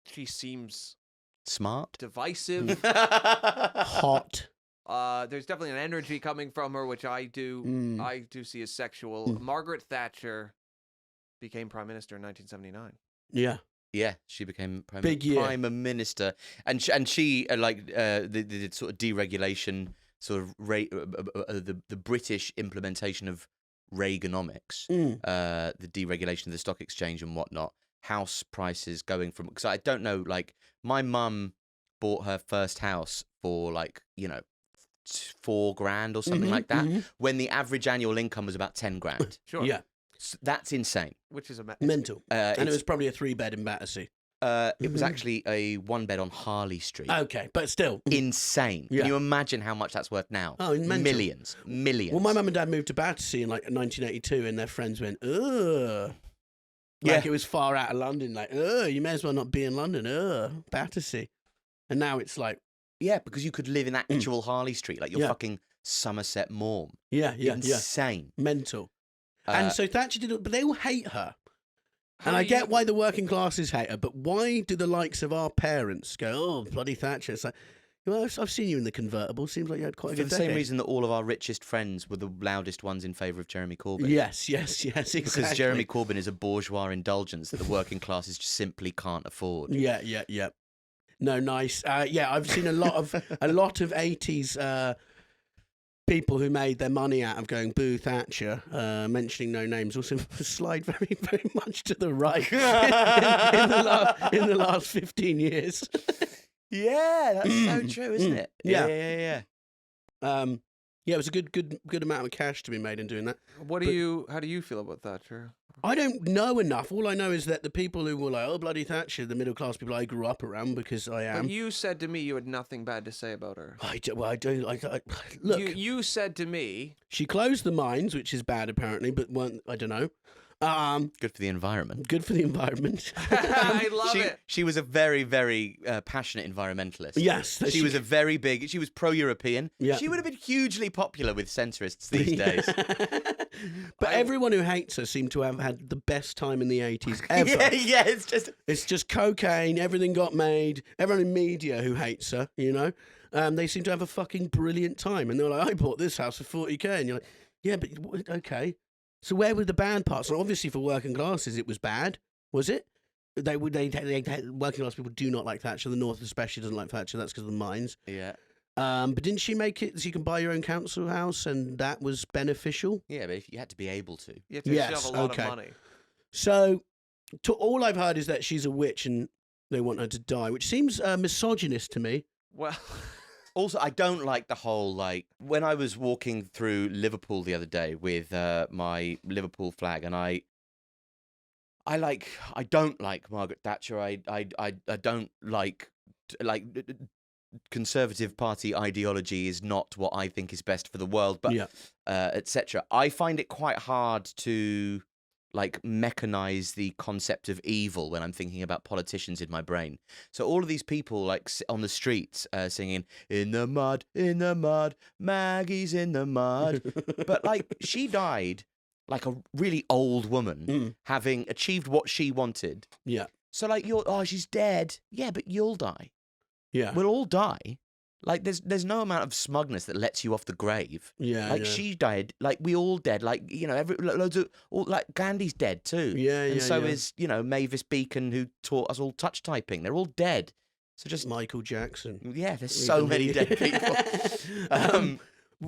She seems
Smart.
divisive.
Hot.
There's definitely an energy coming from her, which I do see as sexual. Margaret Thatcher became prime minister in 1979.
Yeah.
Yeah, she became prime minister, and she the sort of deregulation, sort of the British implementation of Reaganomics, the deregulation of the stock exchange and whatnot. House prices going from, because I don't know, like my mum bought her first house for like $4,000 or something like that, when the average annual income was about 10 grand.
Sure.
Yeah.
That's insane.
Which is a
Mental. And it
It's-
was probably a 3-bed in Battersea.
It was actually a 1-bed on Harley Street.
Okay, but still.
Insane.
Yeah.
Can you imagine how much that's worth now?
Oh, mental.
Millions.
Well, my mum and dad moved to Battersea in like 1982, and their friends went, ugh. Like it was far out of London. Like, ugh, you may as well not be in London. Ugh, Battersea. And now it's like,
Yeah, because you could live in actual Harley Street, like your
Yeah.
fucking Somerset Maugham.
yeah.
Insane.
Mental. And so Thatcher did it, but they all hate her. And
How
I
do
get
you-
why the working classes hate her, but why do the likes of our parents go, oh, bloody Thatcher? It's like, well, I've seen you in the convertible. Seems like you had quite a
For
good
the same
decade.
reason that all of our richest friends were the loudest ones in favour of Jeremy Corbyn.
Yes, exactly.
Because Jeremy Corbyn is a bourgeois indulgence that the working classes just simply can't afford.
Yeah. No, nice. I've seen a lot of 80s people who made their money out of going boo Thatcher, mentioning no names, also slide very, very much to the right in the last 15 years.
Yeah, that's so true, isn't it?
Yeah.
Yeah.
It was a good amount of cash to be made in doing that.
How do you feel about Thatcher?
I don't know enough. All I know is that the people who were like, oh, bloody Thatcher, the middle class people I grew up around, because I am.
But you said to me you had nothing bad to say about her.
I do. Look,
You said to me,
she closed the mines, which is bad apparently, but I don't know.
Good for the environment.
Good for the environment.
I love it.
She was a very, very passionate environmentalist.
Yes,
She was she was pro-European.
Yeah.
She would have been hugely popular with centrists these days.
But everyone who hates her seemed to have had the best time in the 80s ever.
yeah,
It's just cocaine, everything got made, everyone in media who hates her, they seem to have a fucking brilliant time. And they're like, I bought this house for 40k. And you're like, yeah, but okay. So where were the bad parts? And obviously for working classes, it was bad, was it? Working class people do not like Thatcher. The North especially doesn't like Thatcher. That's because of the mines.
Yeah.
But didn't she make it so you can buy your own council house, and that was beneficial?
Yeah, but if you had to be able to.
You have to
Yes,
shove a lot
okay.
of money.
So All I've heard is that she's a witch and they want her to die, which seems misogynist to me.
Well,
Also, I don't like the whole, like, when I was walking through Liverpool the other day with my Liverpool flag, and I don't like Margaret Thatcher. I don't like Conservative Party ideology is not what I think is best for the world, but etc. I find it quite hard to like mechanize the concept of evil when I'm thinking about politicians in my brain. So all of these people like on the streets singing in the mud, Maggie's in the mud. But like she died like a really old woman having achieved what she wanted.
Yeah.
So like she's dead. Yeah, but you'll die.
Yeah.
We'll all die. Like there's no amount of smugness that lets you off the grave.
Yeah.
Like she died. Like we all dead. Like loads of like Gandhi's dead too.
Yeah.
And so is Mavis Beacon, who taught us all touch typing. They're all dead. So just
Michael Jackson.
Yeah, there's so many dead people.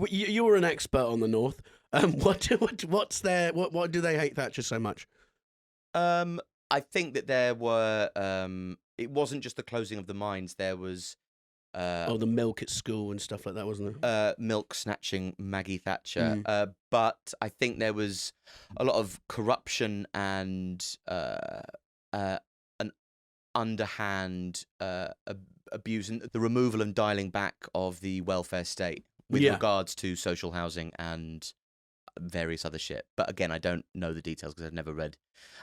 You were an expert on the North. What do they hate Thatcher so much?
I think that there were. It wasn't just the closing of the mines. There was.
The milk at school and stuff like that, wasn't there?
Milk snatching Maggie Thatcher. But I think there was a lot of corruption and an underhand abuse and the removal and dialing back of the welfare state with regards to social housing and various other shit. But again, I don't know the details because I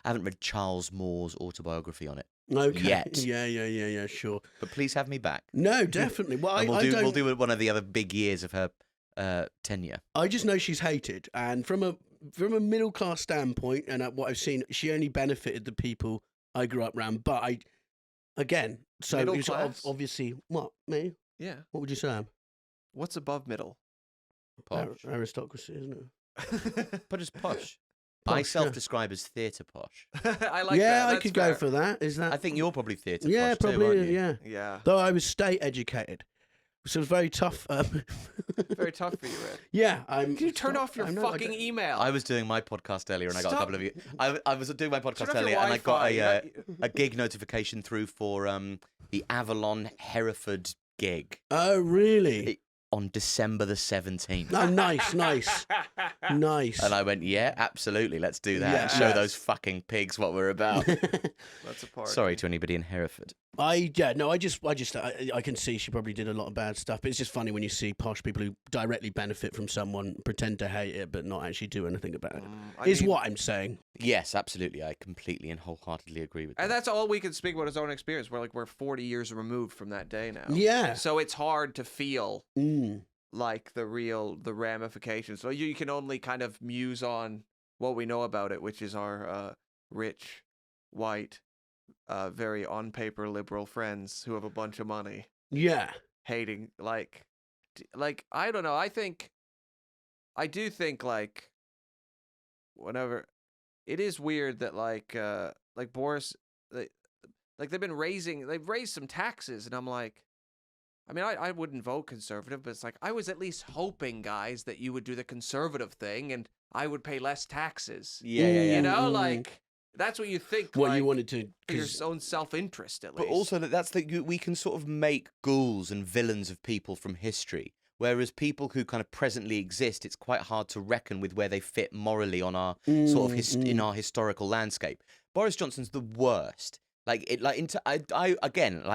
haven't read Charles Moore's autobiography on it.
Okay.
Yet.
Yeah, sure.
But please have me back.
No, definitely. Well,
we'll do one of the other big years of her tenure.
I just know she's hated, and from a middle class standpoint, and what I've seen, she only benefited the people I grew up around. But so
middle
it was
class?
obviously what me?
yeah.
What would you say?
What's above middle?
Posh.
Aristocracy, isn't it?
But it's posh.
Posh,
I self-describe as theatre posh.
I like that.
Yeah, I
That's
could
fair.
go for that. Is that?
I think you're probably theatre
Yeah,
posh
probably.
too, aren't you?
Yeah.
Yeah.
Though I was state educated, so it was very tough.
Very tough for you, Ed.
Yeah,
Can you turn off your
I know,
fucking email?
I was doing my podcast earlier and I got a
Stop.
couple of you. I was doing my
Turn
podcast
off your
earlier and I got
Wi-Fi.
a gig notification through for the Avalon Hereford gig
Oh, really?
on December the 17th.
Oh, nice. Nice.
And I went, yeah, absolutely, let's do that
Yeah.
and show
Yes.
those fucking pigs what we're about.
That's a part.
Sorry.
Sorry to anybody in Hereford.
I can see she probably did a lot of bad stuff, but it's just funny when you see posh people who directly benefit from someone, pretend to hate it, but not actually do anything about it. Is what I'm saying.
Yes, absolutely. I completely and wholeheartedly agree with that.
And that's all we can speak about his own experience. We're 40 years removed from that day now.
Yeah.
So it's hard to feel
Mm.
like the ramifications. So you can only kind of muse on what we know about it, which is our rich, white, very on paper liberal friends who have a bunch of money
Yeah.
hating like I don't know. I do think like whenever it is weird that like Boris they've raised some taxes and I'm like, I mean, I wouldn't vote conservative, but it's like I was at least hoping, guys, that you would do the conservative thing and I would pay less taxes.
Yeah.
You know, like that's what you think.
What
like,
you wanted to.
for your own self-interest, at least.
But also that's we can sort of make ghouls and villains of people from history, whereas people who kind of presently exist, it's quite hard to reckon with where they fit morally on our sort of in our historical landscape. Boris Johnson's the worst. I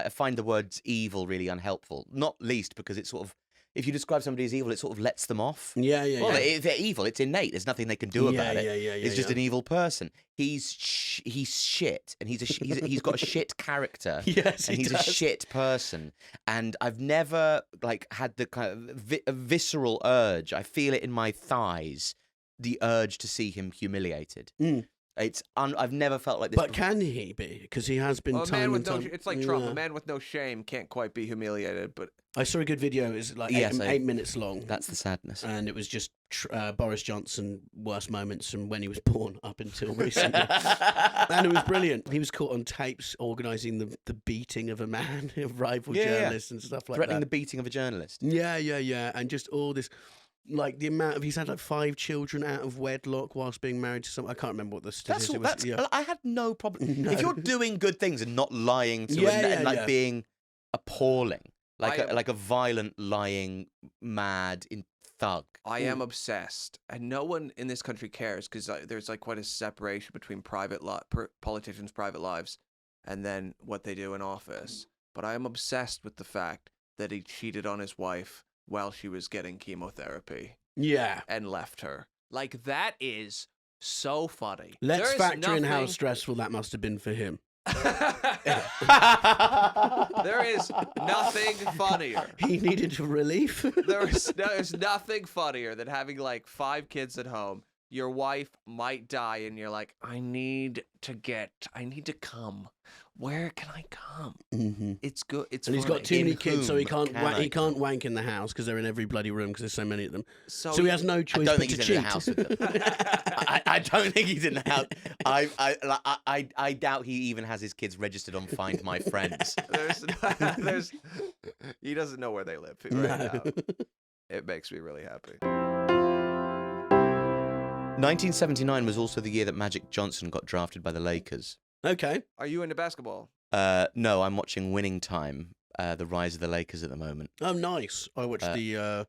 find the words evil really unhelpful, not least because it's sort of, if you describe somebody as evil, it sort of lets them off.
Yeah.
Well, they're evil. It's innate. There's nothing they can do about it. It's just an evil person. He's shit, and he's got a shit character.
Yes,
and
he
he's
does.
a shit person. And I've never had the kind of a visceral urge. I feel it in my thighs, the urge to see him humiliated. I've never felt like this.
But can he be? Because he has been time and time.
It's like Trump. A man with no shame can't quite be humiliated. But
I saw a good video. It was like
Yes,
8 minutes long.
That's the sadness.
And it was just Boris Johnson worst moments from when he was born up until recently. And it was brilliant. He was caught on tapes organising the beating of a man, of rival journalists and stuff like
Threatening
that.
the beating of a journalist.
Yeah. And just all this. like the amount of he's had like 5 children out of wedlock whilst being married to someone. I can't remember what the statistic was. Yeah.
I had no problem.
No.
If you're doing good things and not lying to being appalling, like a violent, lying, mad thug.
I am obsessed, and no one in this country cares because there's like quite a separation between politicians' private lives and then what they do in office. But I am obsessed with the fact that he cheated on his wife while she was getting chemotherapy.
Yeah.
And left her. Like, that is so funny.
Let's factor in how stressful that must have been for him.
There is nothing funnier.
He needed relief.
There's nothing funnier than having like 5 kids at home. Your wife might die, and you're like, I need to come. Where can I come?
Mm-hmm.
It's good. It's
and
funny.
he's got too many kids, so he can't wank in the house because they're in every bloody room because there's so many of them. So he has no choice but to cheat.
In the house with them. I don't think he's in the house. I doubt he even has his kids registered on Find My Friends.
He doesn't know where they live right now. It makes me really happy.
1979 was also the year that Magic Johnson got drafted by the Lakers.
Okay.
Are you into basketball?
No, I'm watching Winning Time, the rise of the Lakers at the moment.
Oh, nice. I watched the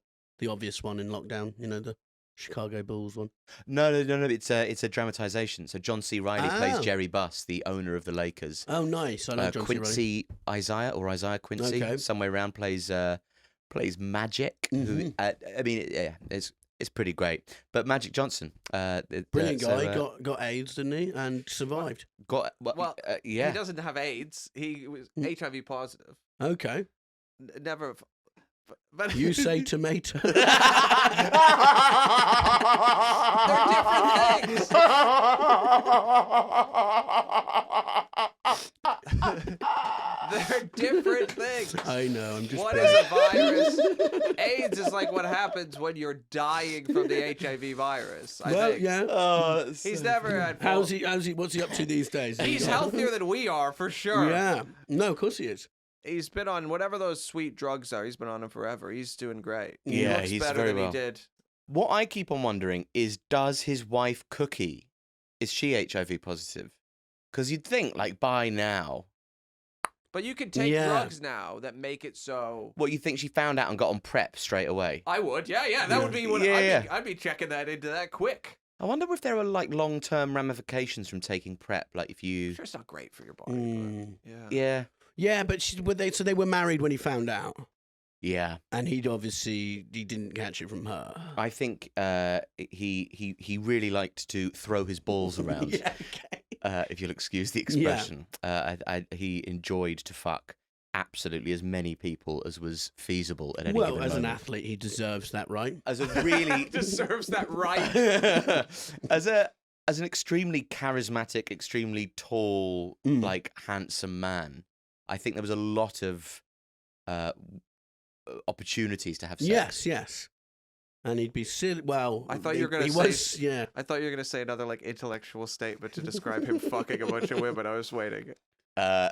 obvious one in lockdown, the Chicago Bulls one.
No, it's a dramatization. So John C. Reilly plays Jerry Buss, the owner of the Lakers.
Oh, nice. I know John
Quincy
C.
Isaiah Quincy, somewhere around plays Magic.
Mm-hmm.
Who, it's pretty great. But Magic Johnson,
brilliant guy, got AIDS, didn't he, and survived.
He doesn't have AIDS. He was HIV positive.
Okay.
Never. But
you say tomato.
They're different things. They're different things.
I know. I'm just.
What is a virus? AIDS is like what happens when you're dying from the HIV virus. I think.
Yeah.
Oh,
he's never had.
How's he? What's he up to these days?
He's healthier than we are, for sure.
Yeah. No, of course he is.
He's been on whatever those sweet drugs are. He's been on them forever. He's doing great.
Yeah,
he's
he's
better
very
than
well.
he did.
What I keep on wondering is, does his wife Cookie, is she HIV positive? Because you'd think, like, by now.
But you can take drugs now that make it so.
What, you think she found out and got on PrEP straight away?
I would, yeah. That would be what I'd be checking that into that quick.
I wonder if there are like long-term ramifications from taking PrEP. Like if you.
I'm sure, it's not great for your body. But
Yeah, but they were married when he found out.
Yeah,
and he didn't catch it from her.
I think he really liked to throw his balls around.
Yeah, okay.
If you'll excuse the expression, he enjoyed to fuck absolutely as many people as was feasible at any given moment.
Well, as an athlete, he deserves that right.
As a really
deserves that right.
as an extremely charismatic, extremely tall, like handsome man. I think there was a lot of opportunities to have sex.
Yes. And he'd be silly. Well,
I thought you were going to say. I thought you were going to say another like intellectual statement to describe him fucking a bunch of women. I was waiting.
I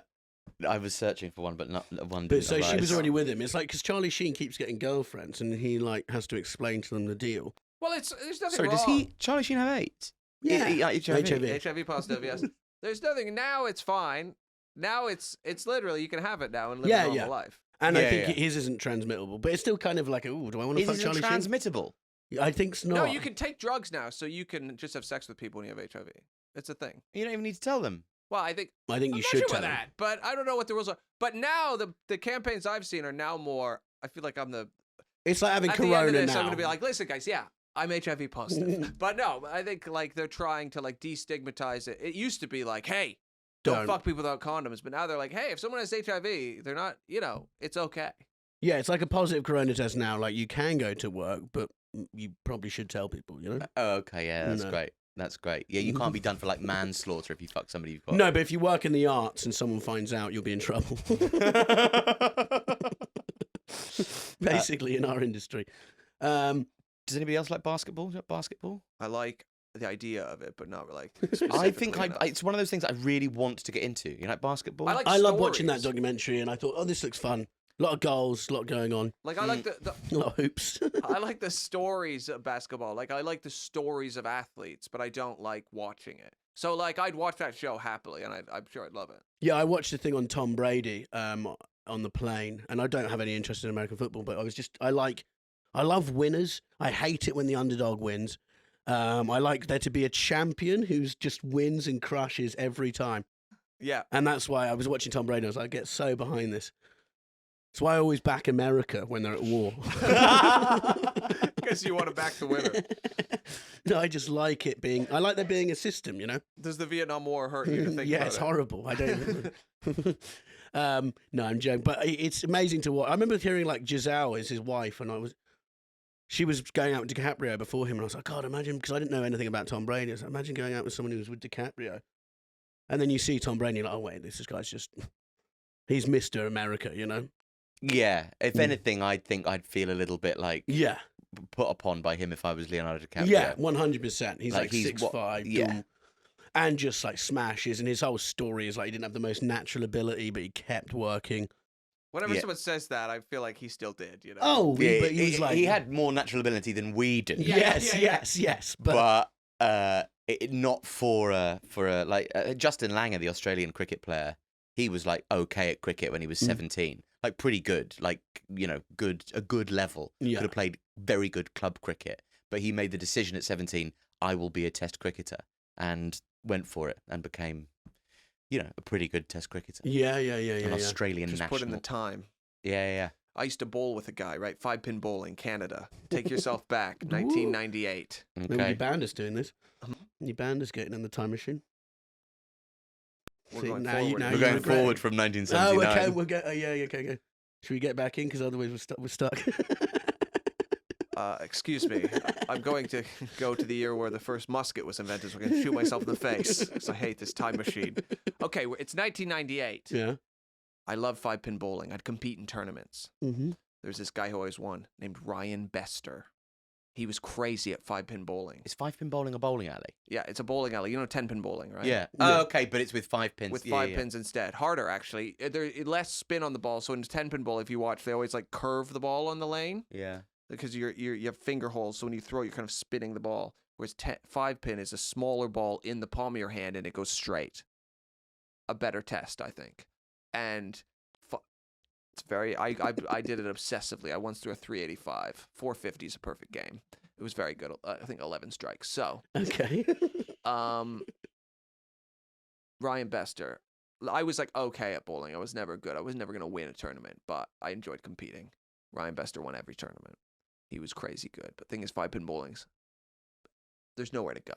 was searching for one, but not one.
But so she was already with him. It's like because Charlie Sheen keeps getting girlfriends, and he like has to explain to them the deal.
Well, there's nothing
Sorry,
wrong.
Does Charlie Sheen have AIDS?
Yeah,
HIV positive. Yes. There's nothing now. It's fine. Now it's literally you can have it now and live a normal life.
And I think his isn't transmittable, but it's still kind of like, oh, do I want to fuck Charlie Sheen?
Transmittable?
I think it's not.
No, you can take drugs now, so you can just have sex with people when you have HIV. It's a thing.
You don't even need to tell them.
Well, I think
you should tell them.
That, but I don't know what the rules are. But now the campaigns I've seen are now more. I feel like I'm the.
It's like having
at
corona
the end of this,
now.
I'm going to be like, listen, guys, I'm HIV positive. But no, I think like they're trying to like destigmatize it. It used to be like, hey, don't fuck people without condoms. But now they're like, hey, if someone has HIV, they're not, it's okay.
Yeah, it's like a positive corona test now. Like you can go to work, but you probably should tell people,
Oh, okay, yeah, that's great. That's great. Yeah, you can't be done for like manslaughter if you fuck somebody you've got.
No, but if you work in the arts and someone finds out, you'll be in trouble. Basically, in our industry.
Does anybody else like basketball? Basketball?
I like the idea of it, but not like.
I think it's one of those things I really want to get into. You like basketball?
I like
I love watching that documentary, and I thought, oh, this looks fun. A lot of goals, a lot going on,
Like I like the
a lot of hoops.
I like the stories of basketball. Like I like the stories of athletes, but I don't like watching it. So like I'd watch that show happily, and I'm sure I'd love it.
Yeah, I watched the thing on Tom Brady on the plane, and I don't have any interest in American football, but I love winners. I hate it when the underdog wins. I like there to be a champion who's just wins and crushes every time.
Yeah.
And that's why I was watching Tom Brady. I was like, I get so behind this. That's why I always back America when they're at war.
Because you want to back the winner.
No, I just like it being. I like there being a system, you know.
Does the Vietnam War hurt you to think
Yeah,
about
it's
it?
horrible. I don't. No, I'm joking, but it's amazing to watch. I remember hearing like Giselle is his wife, and she was going out with DiCaprio before him, and I was like, God, imagine, because I didn't know anything about Tom Brady. I was like, imagine going out with someone who was with DiCaprio, and then you see Tom Brady, and you're like, oh wait, this guy's just, he's Mr. America, you know.
Yeah. If anything, I think I'd feel a little bit like
Yeah.
put upon by him if I was Leonardo DiCaprio.
Yeah, 100%. He's like
he's
6'5",
yeah.
and just like smashes. And his whole story is like he didn't have the most natural ability, but he kept working.
Whenever
Yeah.
someone says that, I feel like he still did. You know.
Oh,
Yeah,
but he was like
he had more natural ability than we do.
yes.
But not for a like Justin Langer, the Australian cricket player. He was like okay at cricket when he was 17, like pretty good, like a good level.
Yeah.
Could have played very good club cricket, but he made the decision at 17, I will be a Test cricketer, and went for it and became, a pretty good Test cricketer.
Yeah.
An Australian
Just
national.
put in the time.
Yeah.
I used to bowl with a guy, right? 5-pin bowling, Canada. Take yourself back, 1998.
Maybe
Okay.
your band is doing this. Your band is getting in the time machine.
We're
See,
going
now
forward.
you- now
We're
you
going
regret
forward
it.
from
Oh,
1979.
okay. We'll go. Okay. Should we get back in? Because otherwise we're stuck.
Excuse me. I'm going to go to the year where the first musket was invented, so I can shoot myself in the face. Because I hate this time machine. Okay, it's 1998.
Yeah.
I love 5-pin bowling. I'd compete in tournaments.
Mm-hmm.
There's this guy who always won named Ryan Bester. He was crazy at 5-pin bowling.
Is 5-pin bowling a bowling alley?
Yeah, it's a bowling alley. You know 10-pin bowling, right?
Yeah.
Yeah.
Oh, okay, but it's with 5 pins.
With
Yeah,
5
yeah.
pins instead. Harder, actually. There's less spin on the ball. So in 10-pin bowl, if you watch, they always like curve the ball on the lane
Yeah.
because you have finger holes. So when you throw, you're kind of spinning the ball. Whereas 5-pin is a smaller ball in the palm of your hand and it goes straight. A better test, I think. And it's very. I did it obsessively. I once threw a 385. 450 is a perfect game. It was very good. I think 11 strikes. So,
Okay.
Ryan Bester. I was like okay at bowling. I was never good. I was never going to win a tournament, but I enjoyed competing. Ryan Bester won every tournament. He was crazy good. But the thing is, 5-pin bowling's, there's nowhere to go.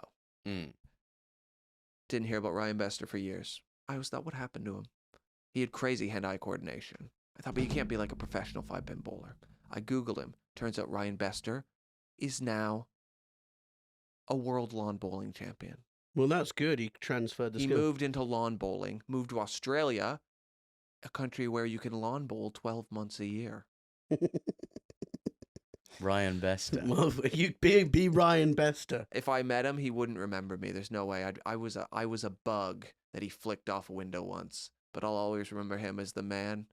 Mm.
Didn't hear about Ryan Bester for years. I always thought, what happened to him? He had crazy hand-eye coordination. I thought, but you can't be like a professional 5-pin bowler. I Googled him. Turns out Ryan Bester is now a world lawn bowling champion.
Well, that's good. He transferred the
He
skill.
moved into lawn bowling, moved to Australia, a country where you can lawn bowl 12 months a year.
Ryan Bester.
Well, you be Ryan Bester.
If I met him, he wouldn't remember me. There's no way. I was a bug that he flicked off a window once, but I'll always remember him as the man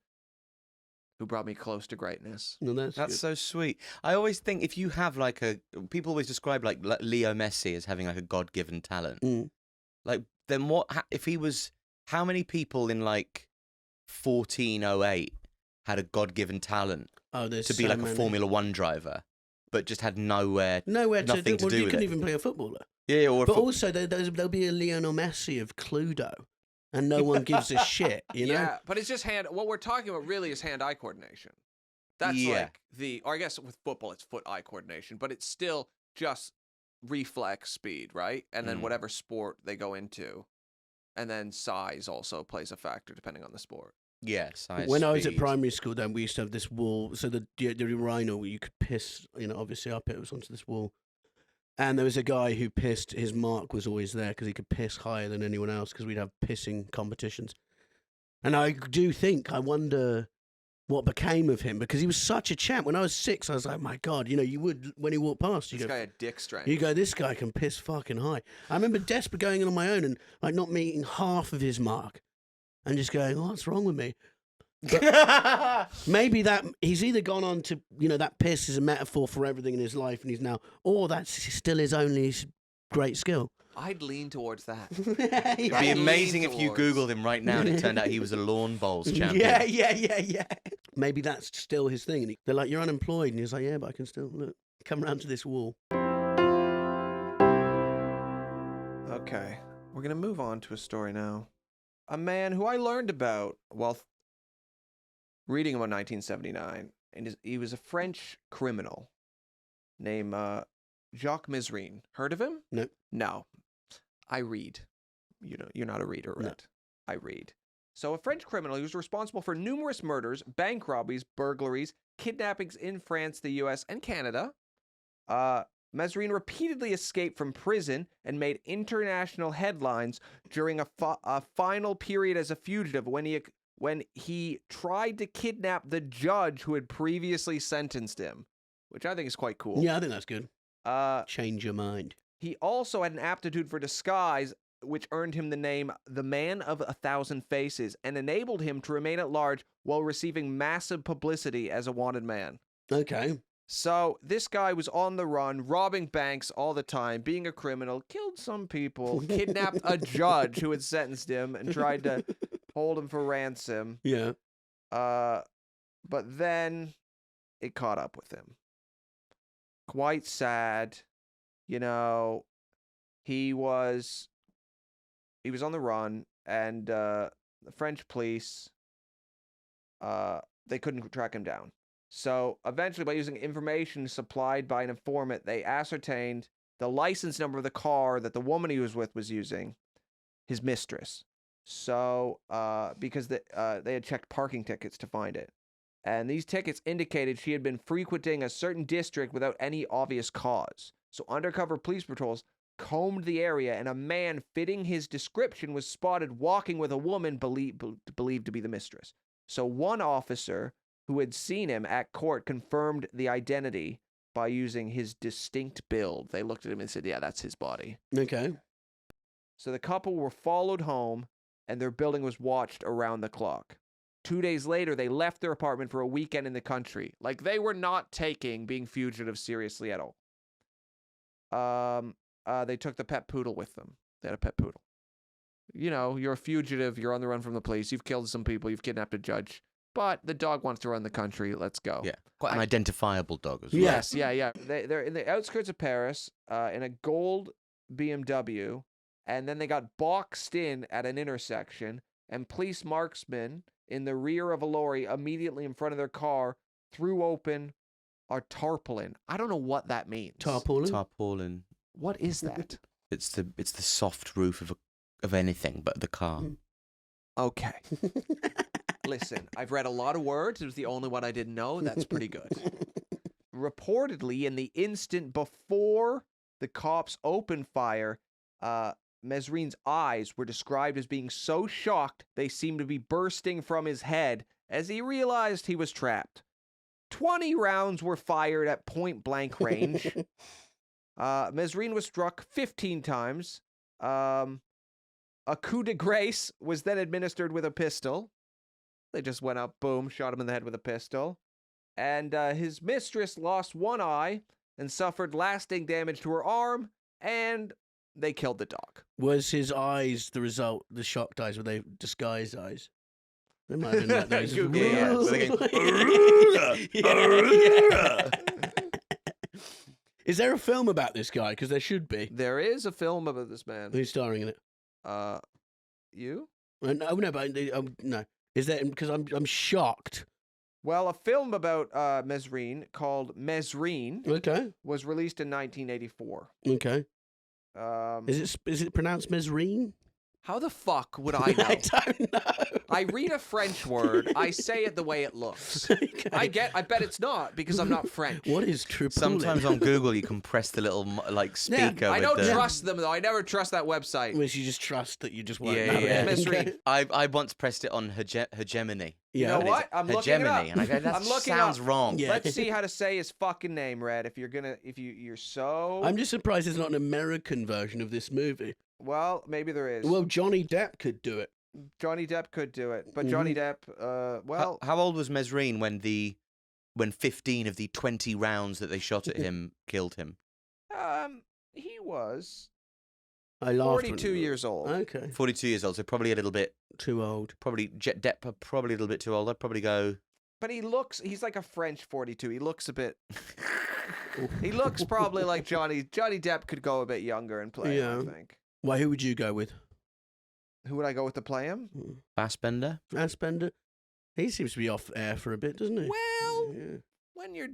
who brought me close to greatness.
No,
That's
good.
so sweet. I always think if you have like people always describe like Leo Messi as having like a God-given talent.
Mm.
Like then what if he was? How many people in like 1408 had a God-given talent
Oh, there's
to be
so
like
many.
a Formula One driver, but just had nowhere
Nowhere to
nothing
do. Well,
to do
you
with
can
it?
even play a footballer.
Yeah, or
But also, there'll be a Lionel Messi of Cluedo, and no one gives a shit. You know.
Yeah, but it's just what we're talking about really is hand-eye coordination. That's
Yeah.
like or I guess with football it's foot-eye coordination, but it's still just reflex speed, right? And then
Mm.
whatever sport they go into. And then size also plays a factor depending on the sport.
yeah, size,
When I was at
speed.
primary school, then we used to have this wall. So the urinal, you could piss. Obviously up it was onto this wall. And there was a guy who pissed. His mark was always there because he could piss higher than anyone else because we'd have pissing competitions. And I do think, I wonder what became of him because he was such a champ. When I was 6, I was like, my God, you would, when he walked past,
This guy had dick strength.
you go, this guy can piss fucking high. I remember desperate going in on my own and like not meeting half of his mark and just going, oh, what's wrong with me? Maybe that he's either gone on to, that piss is a metaphor for everything in his life, and he's now, or that's still his only great skill.
I'd lean towards that.
It'd be amazing if you Googled him right now and it turned out he was a lawn bowls champion.
Yeah. Maybe that's still his thing. And they're like, you're unemployed. And he's like, yeah, but I can still, look, come round to this wall.
Okay, we're going to move on to a story now. A man who I learned about while reading about 1979, and he was a French criminal named Jacques Mesrine. Heard of him?
No.
No. I read. You're not a reader, right?
No.
I read. So a French criminal who was responsible for numerous murders, bank robberies, burglaries, kidnappings in France, the US, and Canada. Mesrine repeatedly escaped from prison and made international headlines during a final period as a fugitive when he tried to kidnap the judge who had previously sentenced him, which I think is quite cool.
Yeah, I think that's good. Change your mind.
He also had an aptitude for disguise, which earned him the name the Man of 1,000 Faces and enabled him to remain at large while receiving massive publicity as a wanted man.
Okay.
So this guy was on the run, robbing banks all the time, being a criminal, killed some people, kidnapped a judge who had sentenced him and tried to hold him for ransom.
Yeah.
But then it caught up with him. Quite sad. He was on the run, and the French police, they couldn't track him down. So eventually, by using information supplied by an informant, they ascertained the license number of the car that the woman he was with was using, his mistress. So, because they had checked parking tickets to find it. And these tickets indicated she had been frequenting a certain district without any obvious cause. So undercover police patrols combed the area, and a man fitting his description was spotted walking with a woman believed to be the mistress. So one officer who had seen him at court confirmed the identity by using his distinct build. They looked at him and said, yeah, that's his body.
Okay.
So the couple were followed home, and their building was watched around the clock. 2 days later, they left their apartment for a weekend in the country. Like, they were not taking being fugitives seriously at all. They took the pet poodle with them. They had a pet poodle. You're a fugitive. You're on the run from the police. You've killed some people. You've kidnapped a judge. But the dog wants to run the country. Let's go.
Yeah, quite an identifiable dog as well.
Yes, yeah. They're in the outskirts of Paris in a gold BMW, and then they got boxed in at an intersection, and police marksmen in the rear of a lorry immediately in front of their car threw open a tarpaulin. I don't know what that means.
Tarpaulin?
Tarpaulin.
What is that?
It's the soft roof of anything but the car.
Okay. Listen, I've read a lot of words. It was the only one I didn't know. That's pretty good. Reportedly, in the instant before the cops opened fire, Mesrine's eyes were described as being so shocked they seemed to be bursting from his head as he realized he was trapped. 20 rounds were fired at point-blank range. Mesrine was struck 15 times. A coup de grace was then administered with a pistol. They just went up, boom, shot him in the head with a pistol. And his mistress lost one eye and suffered lasting damage to her arm, and they killed the dog.
Was his eyes the result, the shocked eyes, were they disguised eyes? They might have been like those. Is there a film about this guy? Because there should be.
There is a film about this man.
Who's starring in it?
You?
No, but no. Is there? Because I'm shocked.
Well, a film about Mesrine called Mesrine was released in 1984.
Okay. Is it pronounced Mesrine?
How the fuck would I know?
I don't know.
I read a French word. I say it the way it looks.
Okay.
I bet it's not because I'm not French.
What is tarpaulin?
Sometimes on Google you can press the little speaker.
I
with
don't
the...
trust them though. I never trust that website.
Which you just trust that you just won't know.
Yeah.
Mesrine.
I once pressed it on hegemony.
You know what? I'm looking it up.
And I go, that sounds wrong.
Yeah.
Let's see how to say his fucking name, Red. You're so.
I'm just surprised there's not an American version of this movie.
Well, maybe there is.
Well, Johnny Depp could do it.
Johnny Depp could do it, but Johnny Depp, well,
How old was Mesrine when 15 of the 20 rounds that they shot at him killed him?
he was
I laughed.
42 years old.
Okay.
42 years old, so probably a little bit.
Too old.
Probably Depp, probably a little bit too old. I'd probably go.
But he's like a French 42. He looks a bit. He looks probably like Johnny Depp could go a bit younger and play him, I think.
Why? Who would you go with?
Who would I go with to play him?
Fassbender.
Fassbender. He seems to be off air for a bit, doesn't he?
Well, when you're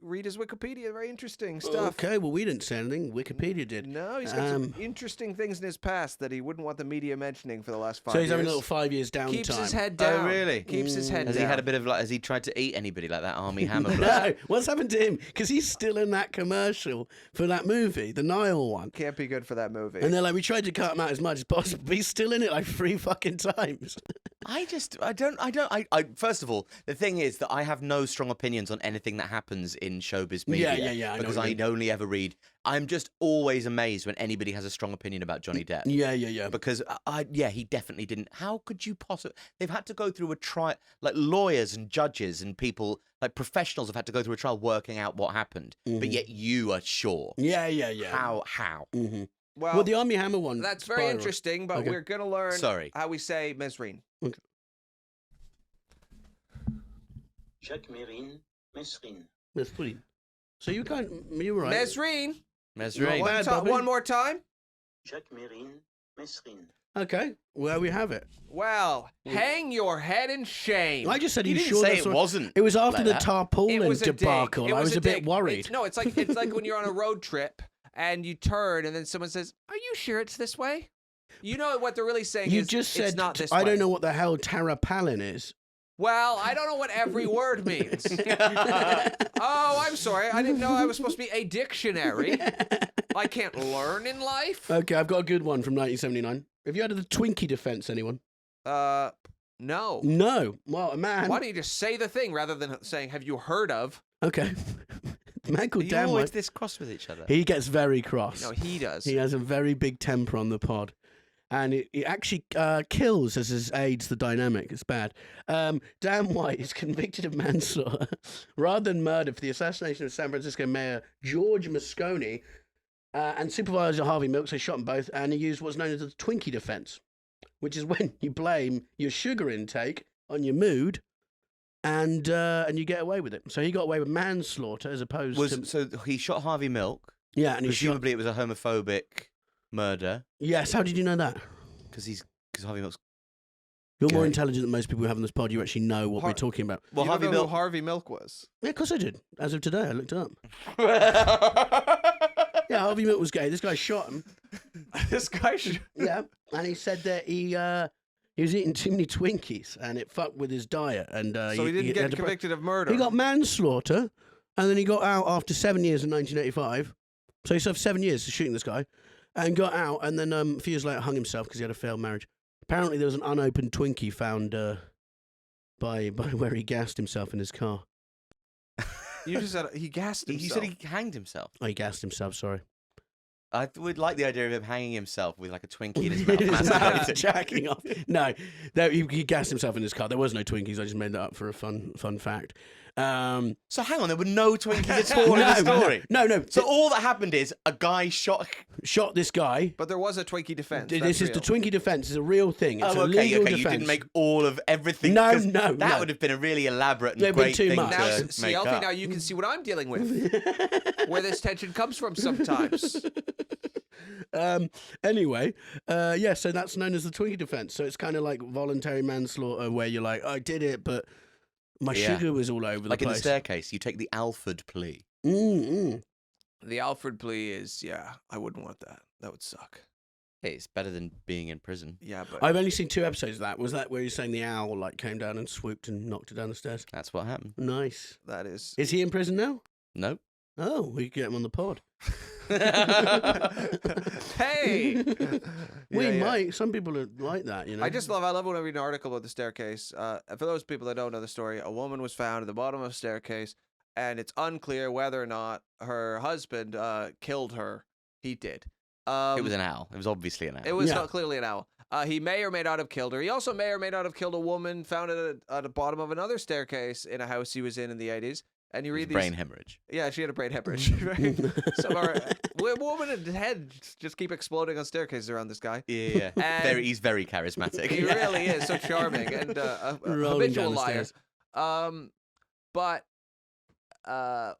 read his Wikipedia, very interesting stuff.
Okay, well, we didn't say anything. Wikipedia did.
No, he's got some interesting things in his past that he wouldn't want the media mentioning for the last 5 years.
So he's having a little 5 years downtime.
Keeps his head down.
Oh, really?
Keeps his head
Has
down.
he had a bit of has he tried to eat anybody like that Army Hammer?
No, what's happened to him? Because he's still in that commercial for that movie, the Nile one.
Can't be good for that movie.
And they're like, we tried to cut him out as much as possible, but he's still in it like 3 fucking times.
First of all, the thing is that I have no strong opinions on anything that happens in showbiz media.
Yeah.
Because I only ever read. I'm just always amazed when anybody has a strong opinion about Johnny Depp.
Yeah.
Because he definitely didn't. How could you possibly? They've had to go through a trial, like lawyers and judges and people, like professionals have had to go through a trial working out what happened. But yet you are sure.
Yeah.
How?
Mm-hmm.
well,
the Army Hammer one.
that's very interesting, but we're going to learn how we say Mesrine.
Okay.
Jacques Mesrine.
Mesrine. So you were right.
Mesrine.
Mesrine.
One more time.
Jacques Mesrine.
Okay, well, we have it.
Well, hang your head in shame.
I just said
You
he's
didn't
sure
say
that's
it
what-
wasn't.
It was after
like
the
that.
tarpaulin
It was a
debacle.
dig.
I was a bit
dig.
worried.
It's like when you're on a road trip and you turn and then someone says, "Are you sure it's this way?" You know what they're really saying
You
is
just said,
it's not this way.
I don't know what the hell tarpaulin is.
Well, I don't know what every word means. Oh, I'm sorry. I didn't know I was supposed to be a dictionary. I can't learn in life.
Okay, I've got a good one from 1979. Have you heard of the Twinkie Defense, anyone?
No.
No. Well, a man...
Why don't you just say the thing rather than saying, have you heard of?
Okay. A man called
Are you
Dan
always
White.
this cross with each other?
He gets very cross.
No, he does.
He has a very big temper on the pod. And it actually kills as his aids the dynamic. It's bad. Dan White is convicted of manslaughter rather than murder for the assassination of San Francisco Mayor George Moscone and Supervisor Harvey Milk. So he shot them both, and he used what's known as the Twinkie Defense, which is when you blame your sugar intake on your mood, and you get away with it. So he got away with manslaughter as opposed to...
So he shot Harvey Milk.
Yeah, and he shot...
Presumably it was a homophobic murder.
Yes, how did you know that?
Because Harvey Milk's...
You're more
Okay.
intelligent than most people who have on this pod. You actually know what we're talking about.
Well, Harvey Milk. Who Harvey Milk was.
Yeah, of course I did. As of today, I looked it up. Yeah, Harvey Milk was gay. This guy shot him.
This guy
Yeah, and he said that he was eating too many Twinkies and it fucked with his diet. And
so he didn't
had
get
to-
convicted of murder.
He got manslaughter, and then he got out after 7 years in 1985. So he served 7 years for shooting this guy, and got out, and then a few years later hung himself because he had a failed marriage. Apparently, there was an unopened Twinkie found by where he gassed himself in his car.
You just said he gassed himself.
You said he hanged himself.
Oh, he gassed himself. Sorry.
I would like the idea of him hanging himself with like a Twinkie in his mouth.
Jacking off. No, he gassed himself in his car. There was no Twinkies. I just made that up for a fun fact.
So hang on, there were no Twinkies at all in the story.
No.
So all that happened is a guy shot
this guy.
But there was a Twinkie Defense.
This is the Twinkie Defense. It's a real thing. It's a
okay.
legal
You
defense.
didn't make all of everything.
No.
That would have been a really elaborate and
It'd be
great
too
thing
much.
Now,
to
see,
make
Alfie,
up.
now you can see what I'm dealing with. Where this tension comes from sometimes.
Anyway, so that's known as the Twinkie Defense. So it's kind of like voluntary manslaughter where you're like, I did it, but my sugar was all over the
like
place.
in the staircase, you take the Alford plea.
The Alfred plea is, I wouldn't want that. That would suck.
Hey, it's better than being in prison.
Yeah, but
I've only seen 2 episodes of that. Was that where you're saying the owl like came down and swooped and knocked it down the stairs?
That's what happened.
Nice.
that is.
Is he in prison now?
Nope.
Oh, we could get him on the pod.
Hey!
We
Yeah.
might. Some people are like that, you know.
I love when I read an article about the staircase. For those people that don't know the story, a woman was found at the bottom of a staircase, and it's unclear whether or not her husband killed her. He did.
It was an owl. It was obviously an owl.
It was not clearly an owl. He may or may not have killed her. He also may or may not have killed a woman found at the bottom of another staircase in a house he was in the 80s. And you read these...
brain hemorrhage.
Yeah, she had a brain hemorrhage. Some of our woman and head just keep exploding on staircases around this guy.
Yeah. He's very charismatic.
He really is so charming and a habitual liar. But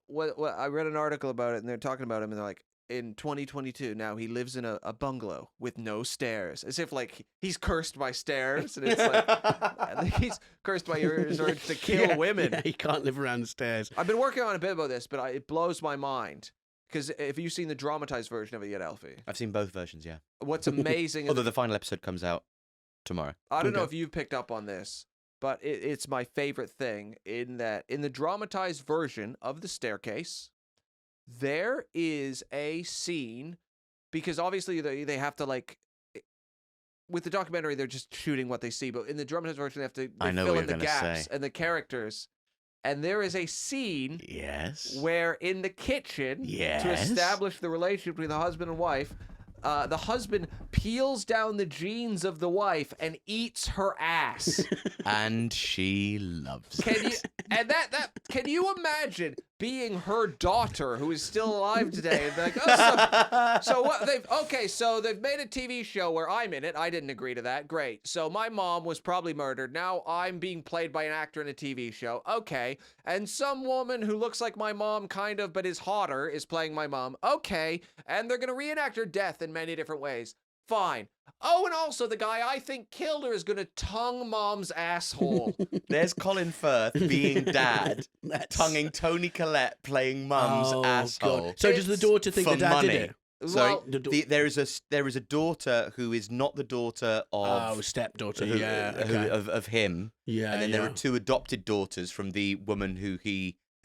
what I read an article about it, and they're talking about him, and they're like, in 2022, now he lives in a bungalow with no stairs, as if like he's cursed by stairs, and it's like I think he's cursed by your urge to kill women.
Yeah, he can't live around the stairs.
I've been working on a bit about this, but it blows my mind. Because if you've seen the dramatized version of it yet, Alfie?
I've seen both versions, yeah.
What's amazing...
Although the final episode comes out tomorrow.
I don't know if you've picked up on this, but it's my favorite thing in that in the dramatized version of The Staircase, there is a scene, because obviously they have to, like... With the documentary, they're just shooting what they see, but in the dramatized version, they have to fill in the gaps and the characters... And there is a scene where in the kitchen, to establish the relationship between the husband and wife, the husband peels down the jeans of the wife and eats her ass.
And she loves it.
Can you imagine being her daughter who is still alive today and be like, oh, so what they've made a TV show where I'm in it. I didn't agree to that. Great. So my mom was probably murdered. Now I'm being played by an actor in a TV show. Okay. And some woman who looks like my mom kind of but is hotter is playing my mom. Okay. And they're going to reenact her death in many different ways. Fine. Oh, and also the guy I think killed her is going to tongue mom's asshole.
There's Colin Firth being dad, tonguing Toni Collette playing mum's asshole.
God. So does the daughter think the dad did it?
So there is a daughter who is not the daughter of
stepdaughter,
of him.
Yeah,
and then there are two adopted daughters from the woman who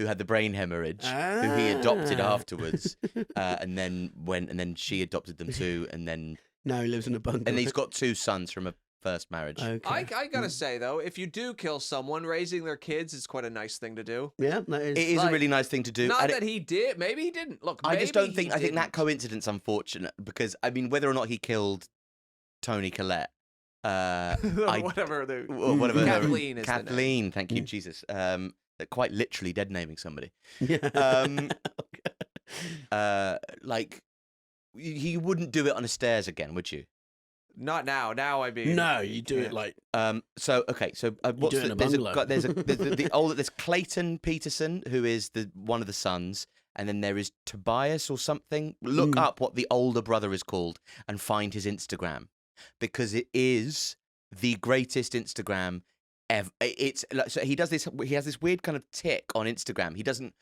had the brain hemorrhage, who he adopted afterwards, and then she adopted them too, and then.
Now he lives in a bungalow.
And he's got two sons from a first marriage.
Okay. I gotta say, though, if you do kill someone, raising their kids is quite a nice thing to do.
Yeah, that is.
It is a really nice thing to do.
Not that he did. Maybe he didn't. Look,
I just don't think... I think that coincidence unfortunate, because, I mean, whether or not he killed Toni Collette...
whatever Kathleen is
Kathleen, thank you, Jesus. Quite literally dead naming somebody.
Yeah.
You wouldn't do it on the stairs again, would you?
Not now. Now I mean.
No, you do it like.
What's there's Clayton Peterson, who is one of the sons, and then there is Tobias or something. Look up what the older brother is called and find his Instagram, because it is the greatest Instagram ever. It's like, so he has this weird kind of tick on Instagram. He doesn't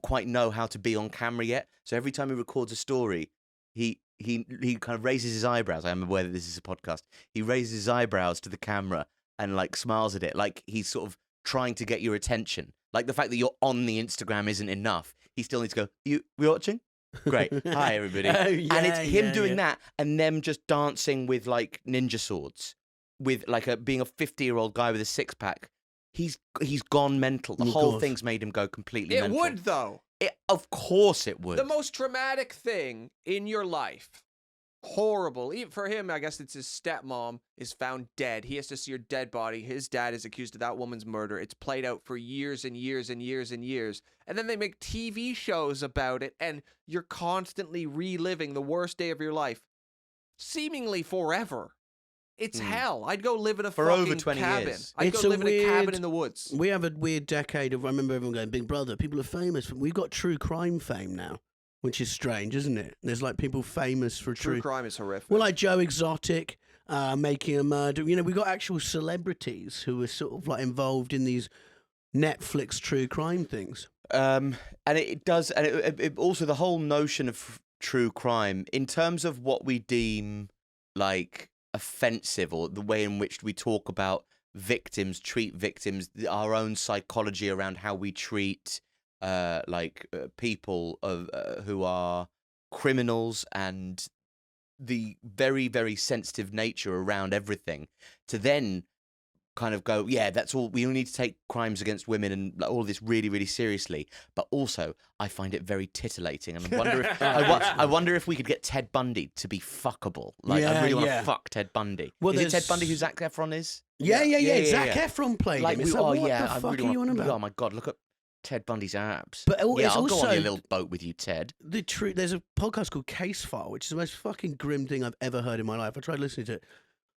quite know how to be on camera yet, so every time he records a story. He kind of raises his eyebrows. I am aware that this is a podcast. He raises his eyebrows to the camera and like smiles at it, like he's sort of trying to get your attention. Like the fact that you're on the Instagram isn't enough. He still needs to go, we watching? Great. Hi, everybody. And it's him doing that and them just dancing with like ninja swords, with like being a 50-year-old guy with a six-pack. He's gone mental. The whole thing's made him go completely mental.
It would, though.
Of course it would.
The most traumatic thing in your life, horrible. Even for him, I guess it's his stepmom is found dead. He has to see her dead body. His dad is accused of that woman's murder. It's played out for years and years and years and years. And then they make TV shows about it, and you're constantly reliving the worst day of your life, seemingly forever. It's hell. I'd go live in a
over 20
cabin.
years.
I'd go live in a cabin in the woods.
We have a weird decade of, I remember everyone going, Big Brother, people are famous. We've got true crime fame now, which is strange, isn't it? There's like people famous for
true crime is horrific.
Well, like Joe Exotic making a murder. You know, we've got actual celebrities who are sort of like involved in these Netflix true crime things.
And it does, and it also the whole notion of true crime in terms of what we deem like offensive, or the way in which we talk about victims, treat victims, our own psychology around how we treat people who are criminals, and the very, very sensitive nature around everything, to then kind of go, yeah, that's all. We only need to take crimes against women and like, all of this really, really seriously. But also, I find it very titillating, and I wonder if I wonder if we could get Ted Bundy to be fuckable. Like, I really want to fuck Ted Bundy.
Well,
is it Ted Bundy who Zac Efron is?
Yeah. Zac Efron played
like,
him. It's like, what the fuck
really
are you on about?
Oh my god, look at Ted Bundy's abs.
But
yeah,
it's
I'll go on
also-
your little boat with you, Ted.
There's a podcast called Case File, which is the most fucking grim thing I've ever heard in my life. I tried listening to it.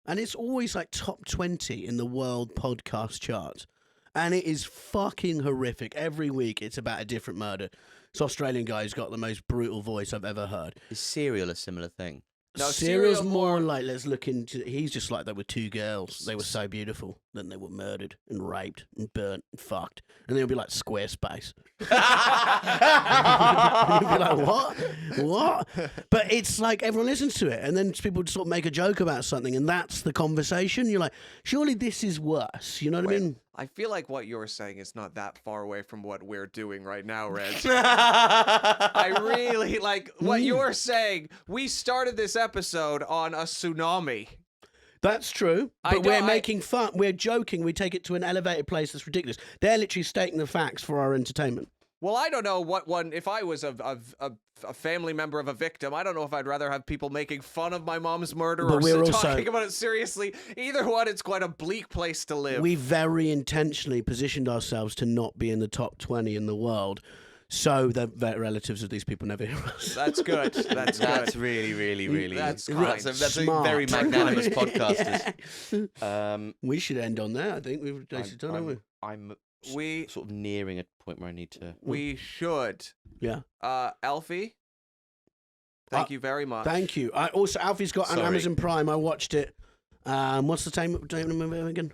And it's always like top 20 in the world podcast charts. And it is fucking horrific. Every week it's about a different murder. This Australian guy who's got the most brutal voice I've ever heard.
Is Serial a similar thing?
No,
Serial's
Serial
more like, let's look into... He's just like, there were two girls. They were so beautiful. Then they were murdered and raped and burnt and fucked. And they'll be like, Squarespace. And you'll be like, what? What? But it's like everyone listens to it. And then people just sort of make a joke about something. And that's the conversation. You're like, surely this is worse. You know what I mean?
I feel like what you're saying is not that far away from what we're doing right now, Reg. I really like what you're saying. We started this episode on a tsunami.
That's true, but we're making fun. We're joking. We take it to an elevated place that's ridiculous. They're literally stating the facts for our entertainment.
Well, I don't know what one. If I was a family member of a victim, I don't know if I'd rather have people making fun of my mom's murder or talking about it seriously. Either one, it's quite a bleak place to live.
We very intentionally positioned ourselves to not be in the top 20 in the world, so the relatives of these people never hear us.
That's good. That's good.
That's really, really, really.
That's
that's a
smart.
very magnanimous podcasters.
Yeah. We should end on that. I think we've basically done, haven't we?
I'm
We
sort of nearing a point where I need to.
we should.
Yeah.
Alfie, thank you very much.
Thank you. Alfie's got an
Sorry.
Amazon Prime. I watched it. What's the name of the movie again?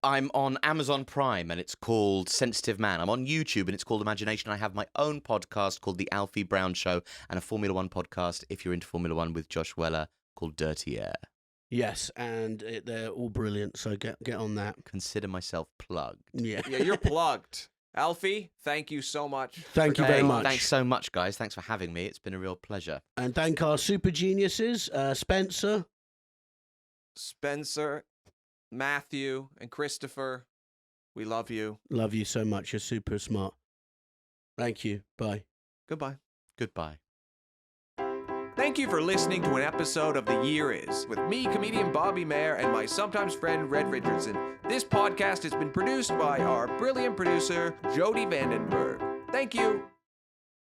I'm on Amazon Prime and it's called Sensitive Man. I'm on YouTube and it's called Imagination. I have my own podcast called The Alfie Brown Show and a Formula One podcast, if you're into Formula One, with Josh Weller called Dirty Air.
Yes, and they're all brilliant, so get on that.
Consider myself plugged.
Yeah.
Yeah, you're plugged. Alfie, thank you so much.
Thank you very much.
Thanks so much, guys. Thanks for having me. It's been a real pleasure.
And thank our super geniuses,
Spencer, Matthew, and Christopher. We love you.
Love you so much. You're super smart. Thank you. Bye.
Goodbye.
Goodbye.
Thank you for listening to an episode of The Year Is with me, comedian Bobby Mair, and my sometimes friend Red Richardson. This podcast has been produced by our brilliant producer, Jody Vandenberg. Thank you.